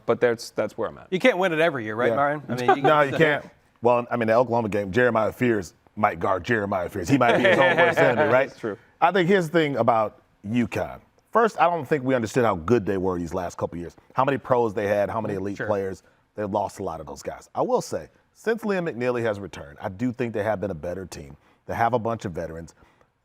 Speaker 2: But that's where I'm at.
Speaker 1: You can't win it every year, right, Myron? I mean,
Speaker 3: no, you can't. Well, I mean, the Oklahoma game, Jeremiah Fears might guard Jeremiah Fears. He might be his own worst enemy, right?
Speaker 2: That's true.
Speaker 3: I think here's the thing about UConn. First, I don't think we understood how good they were these last couple years. How many pros they had, how many elite players. They've lost a lot of those guys. I will say, since Liam McNeely has returned, I do think they have been a better team. They have a bunch of veterans.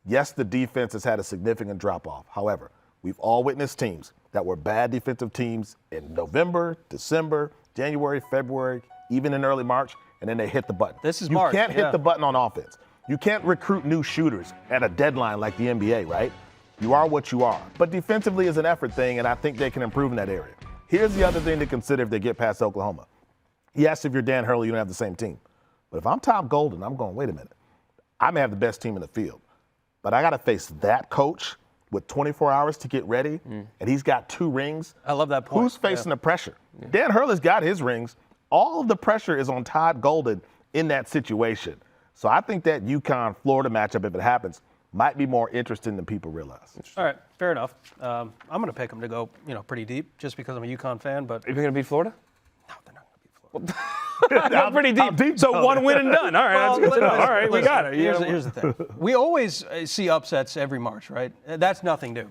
Speaker 3: Yes, the defense has had a significant drop-off. However, we've all witnessed teams that were bad defensive teams in November, December, January, February, even in early March, and then they hit the button.
Speaker 1: This is
Speaker 3: March. You can't hit the button on offense. You can't recruit new shooters at a deadline like the NBA, right? You are what you are. But defensively is an effort thing, and I think they can improve in that area. Here's the other thing to consider if they get past Oklahoma. Yes, if you're Dan Hurley, you don't have the same team. But if I'm Tom Golden, I'm going, wait a minute. I may have the best team in the field. But I got to face that coach with 24 hours to get ready, and he's got 2 rings.
Speaker 1: I love that point.
Speaker 3: Who's facing the pressure? Dan Hurley's got his rings. All of the pressure is on Todd Golden in that situation. So I think that UConn-Florida matchup, if it happens, might be more interesting than people realize.
Speaker 1: All right, fair enough. I'm going to pick them to go, pretty deep just because I'm a UConn fan. But
Speaker 2: are you going to beat Florida?
Speaker 1: No, they're not going to beat Florida.
Speaker 2: Not pretty deep. So 1 win and done. All right, that's good to know. All right, we got it.
Speaker 1: Here's the thing. We always see upsets every March, right? That's nothing new.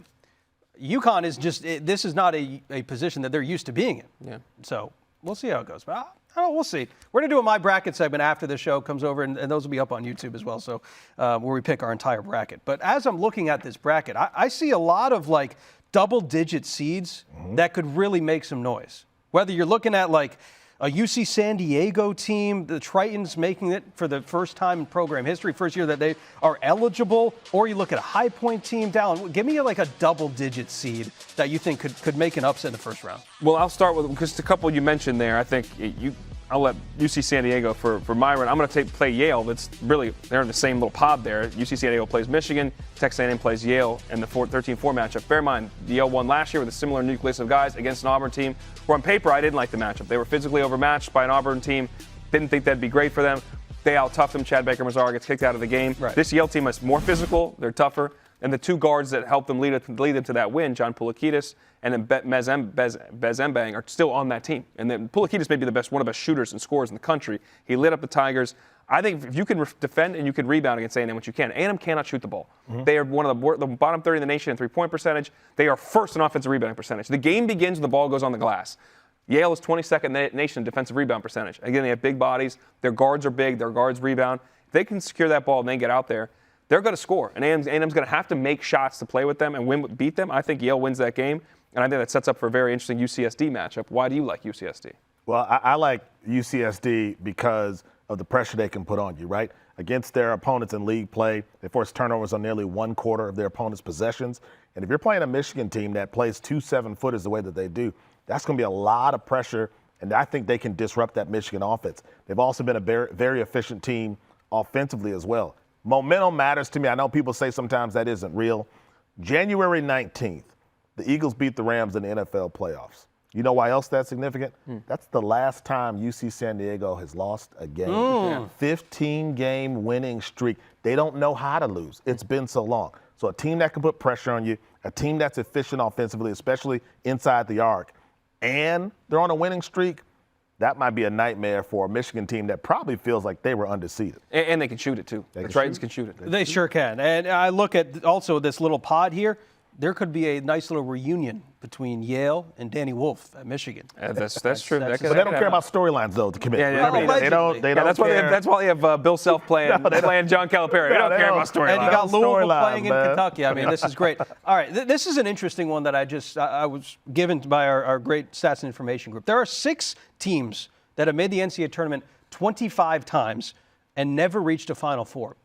Speaker 1: UConn is this is not a position that they're used to being in. So we'll see how it goes. But we'll see. We're going to do a My Bracket segment after the show comes over, and those will be up on YouTube as well, so where we pick our entire bracket. But as I'm looking at this bracket, I see a lot of, double-digit seeds that could really make some noise. Whether you're looking at, a UC San Diego team, the Tritons making it for the first time in program history, first year that they are eligible, or you look at a High Point team. Dalen, give me a double-digit seed that you think could make an upset in the first round.
Speaker 2: Well, I'll start with just a couple you mentioned there. I think I'll let UC San Diego for Myron. I'm going to play Yale. That's really, they're in the same little pod there. UC San Diego plays Michigan. Texas A&M plays Yale in the 13-4 matchup. Bear in mind, Yale won last year with a similar nucleus of guys against an Auburn team where on paper I didn't like the matchup. They were physically overmatched by an Auburn team. Didn't think that'd be great for them. They out-toughed them. Chad Baker-Mazara gets kicked out of the game.
Speaker 1: Right.
Speaker 2: This Yale team is more physical. They're tougher. And the 2 guards that helped them lead them to that win, John Poulikitis and then Bezembang, are still on that team. And then Poulikitis may be one of the best shooters and scorers in the country. He lit up the Tigers. I think if you can defend and you can rebound against A&M, which you can. A&M cannot shoot the ball. They are one of the bottom 30 in the nation in three-point percentage. They are first in offensive rebounding percentage. The game begins when the ball goes on the glass. Yale is 22nd in the nation in defensive rebound percentage. Again, they have big bodies. Their guards are big. Their guards rebound. If they can secure that ball and they get out there, they're going to score. And A&M's going to have to make shots to play with them and beat them. I think Yale wins that game. And I think that sets up for a very interesting UCSD matchup. Why do you like UCSD?
Speaker 3: Well, I like UCSD because of the pressure they can put on you, right? Against their opponents in league play, they force turnovers on nearly 1/4 of their opponent's possessions. And if you're playing a Michigan team that plays 2 7-footers the way that they do, that's going to be a lot of pressure, and I think they can disrupt that Michigan offense. They've also been a very, very efficient team offensively as well. Momentum matters to me. I know people say sometimes that isn't real. January 19th, the Eagles beat the Rams in the NFL playoffs. You know why else that's significant? That's the last time UC San Diego has lost a game. 15-game winning streak. They don't know how to lose. It's been so long. So a team that can put pressure on you, a team that's efficient offensively, especially inside the arc, and they're on a winning streak, that might be a nightmare for a Michigan team that probably feels like they were undefeated.
Speaker 2: And they can shoot it, too. The Tritons can shoot it.
Speaker 1: They sure can. And I look at also this little pod here. There could be a nice little reunion between Yale and Danny Wolf at Michigan.
Speaker 2: That's true.
Speaker 3: But they don't care about storylines, though, to commit. They don't
Speaker 2: that's why they have Bill Self playing John Calipari. They don't care about storylines.
Speaker 1: And you got Louisville playing in Kentucky. I mean, this is great. All right, this is an interesting one that I was given by our great stats and information group. There are 6 teams that have made the NCAA tournament 25 times and never reached a Final Four.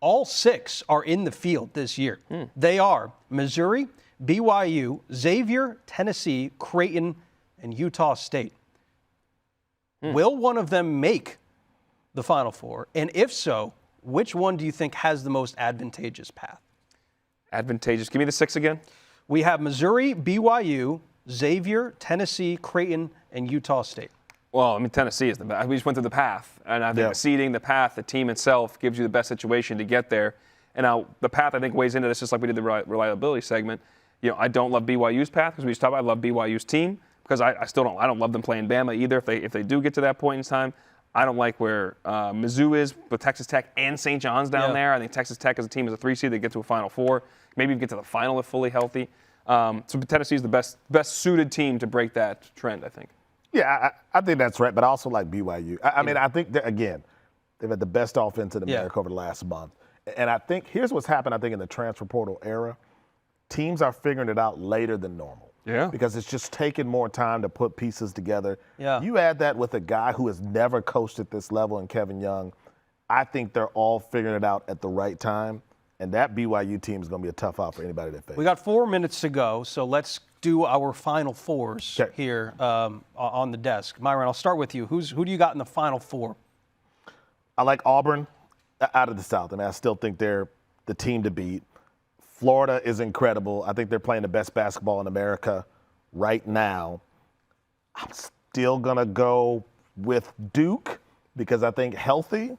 Speaker 1: All 6 are in the field this year. They are Missouri, BYU, Xavier, Tennessee, Creighton, and Utah State. Will one of them make the Final Four? And if so, which one do you think has the most advantageous path?
Speaker 2: Advantageous. Give me the 6 again.
Speaker 1: We have Missouri, BYU, Xavier, Tennessee, Creighton, and Utah State.
Speaker 2: Well, I mean, Tennessee is the best. We just went through the path. And I think the seeding, the path, the team itself gives you the best situation to get there. And now the path, I think, weighs into this just like we did the reliability segment. You know, I don't love BYU's path because we just talked about I love BYU's team because I don't love them playing Bama either if they do get to that point in time. I don't like where Mizzou is with Texas Tech and St. John's down there. I think Texas Tech as a team is a 3 seed. They get to a Final Four. Maybe even get to the final if fully healthy. So Tennessee is the best suited team to break that trend, I think.
Speaker 3: Yeah, I think that's right, but I also like BYU. I mean, I think, again, they've had the best offense in America over the last month. And I think here's what's happened, I think, in the transfer portal era. Teams are figuring it out later than normal.
Speaker 2: Yeah.
Speaker 3: Because it's just taking more time to put pieces together.
Speaker 1: Yeah.
Speaker 3: You add that with a guy who has never coached at this level in Kevin Young, I think they're all figuring it out at the right time. And that BYU team is going to be a tough out for anybody they face.
Speaker 1: We got 4 minutes to go, so let's do our Final Fours here on the desk. Myron, I'll start with you. Who do you got in the Final Four?
Speaker 3: I like Auburn out of the South. I mean, I still think they're the team to beat. Florida is incredible. I think they're playing the best basketball in America right now. I'm still going to go with Duke because I think healthy,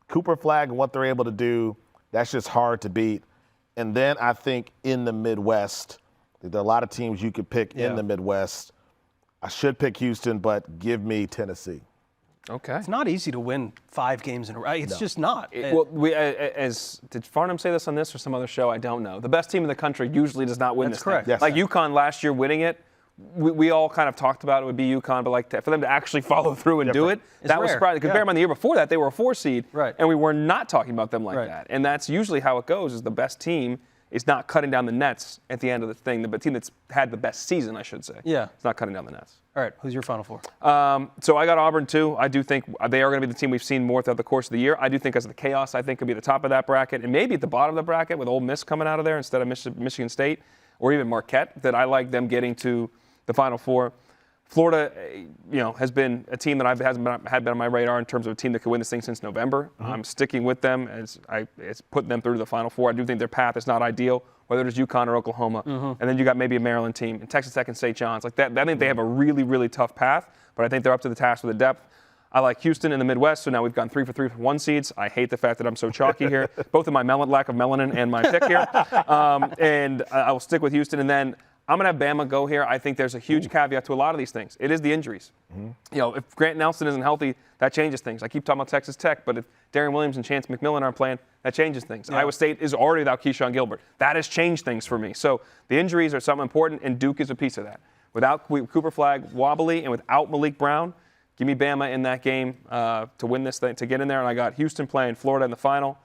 Speaker 3: Cooper Flagg and what they're able to do, that's just hard to beat. And then I think in the Midwest, there are a lot of teams you could pick in the Midwest. I should pick Houston, but give me Tennessee.
Speaker 2: Okay.
Speaker 1: It's not easy to win 5 games in a row. It's just not.
Speaker 2: Did Farnham say this on this or some other show? I don't know. The best team in the country usually does not win this
Speaker 1: correct.
Speaker 2: thing.
Speaker 3: Yes.
Speaker 2: Like UConn last year winning it, we all kind of talked about it would be UConn, but for them to actually follow through and do it, that was surprising. Because bear in mind, the year before that, they were a 4 seed, and we were not talking about them like that. And that's usually how it goes, is the best team is not cutting down the nets at the end of the thing. The team that's had the best season, I should say. Yeah. It's not cutting down the nets.
Speaker 1: All right, who's your Final Four?
Speaker 2: So I got Auburn, too. I do think they are going to be the team we've seen more throughout the course of the year. I do think as of the chaos, I think could be the top of that bracket and maybe at the bottom of the bracket with Ole Miss coming out of there instead of Michigan State or even Marquette, that I like them getting to the Final Four. Florida, has been a team that hasn't been on my radar in terms of a team that could win this thing since November. I'm sticking with them as it's putting them through the Final Four. I do think their path is not ideal, whether it's UConn or Oklahoma. And then you got maybe a Maryland team and Texas Tech and St. John's. Like that, I think they have a really, really tough path, but I think they're up to the task with the depth. I like Houston in the Midwest, so now we've gone 3 for 3 for 1 seeds. I hate the fact that I'm so chalky here, both in my lack of melanin and my pick here. And I will stick with Houston. And then I'm going to have Bama go here. I think there's a huge caveat to a lot of these things. It is the injuries. If Grant Nelson isn't healthy, that changes things. I keep talking about Texas Tech, but if Darren Williams and Chance McMillan aren't playing, that changes things. Iowa State is already without Keyshawn Gilbert. That has changed things for me. So the injuries are something important, and Duke is a piece of that. Without Cooper Flagg wobbly and without Maliq Brown, give me Bama in that game to win this thing, to get in there. And I got Houston playing Florida in the final.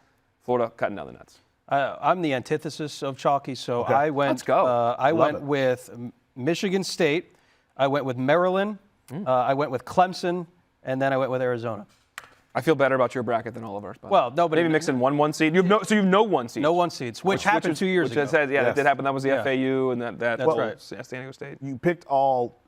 Speaker 2: Florida cutting down the nets.
Speaker 1: I'm the antithesis of chalky, so I went.
Speaker 2: Let's go.
Speaker 1: I went with Michigan State. I went with Maryland. I went with Clemson, and then I went with Arizona.
Speaker 2: I feel better about your bracket than all of ours.
Speaker 1: Well, nobody.
Speaker 2: Maybe mix in 1 seed. You have no 1 seeds.
Speaker 1: No 1 seeds, which happened 2 years ago.
Speaker 2: That did happen. That was the FAU and that's
Speaker 1: right.
Speaker 2: San Diego State.
Speaker 3: You picked all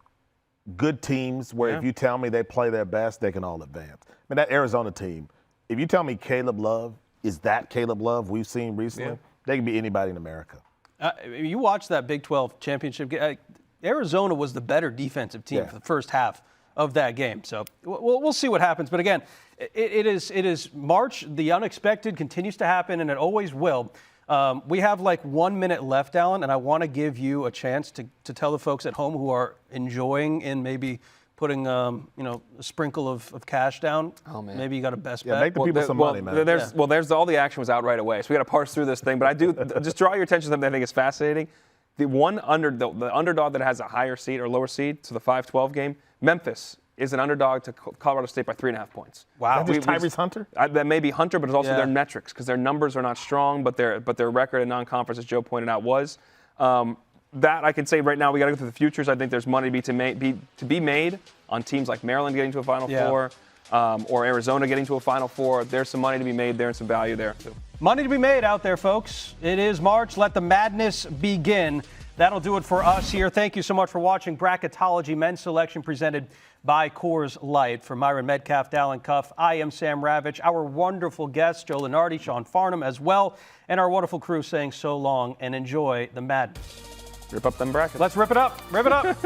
Speaker 3: good teams where if you tell me they play their best, they can all advance. I mean, that Arizona team, if you tell me Caleb Love is that Caleb Love we've seen recently, they can be anybody in America.
Speaker 1: You watch that Big 12 championship game. Arizona was the better defensive team for the first half of that game. So we'll see what happens. But again, it is March. The unexpected continues to happen, and it always will. We have like 1 minute left, Dalen, and I want to give you a chance to tell the folks at home who are enjoying and maybe putting a sprinkle of cash down.
Speaker 2: Oh, man.
Speaker 1: Maybe you got a best bet.
Speaker 3: Make the people some money, man.
Speaker 2: There's all the action was out right away, so we got to parse through this thing. But I do just draw your attention to something I think is fascinating. The underdog that has a higher seed or lower seed to the 5-12 game, Memphis is an underdog to Colorado State by 3.5 points.
Speaker 1: Wow.
Speaker 3: Is that Tyrese Hunter?
Speaker 2: That may be Hunter, but it's also their metrics because their numbers are not strong, but their record in non-conference, as Joe pointed out, was. That I can say right now, we got to go through the futures. I think there's money to be made on teams like Maryland getting to a Final Four, or Arizona getting to a Final Four. There's some money to be made there and some value there too.
Speaker 1: Money to be made out there, folks. It is March. Let the madness begin. That'll do it for us here. Thank you so much for watching Bracketology Men's Selection presented by Coors Light. For Myron Medcalf, Dalen Cuff, I am Sam Ravech. Our wonderful guests, Joe Lunardi, Sean Farnham as well, and our wonderful crew saying so long and enjoy the madness.
Speaker 2: Rip up them brackets.
Speaker 1: Let's rip it up. Rip it up.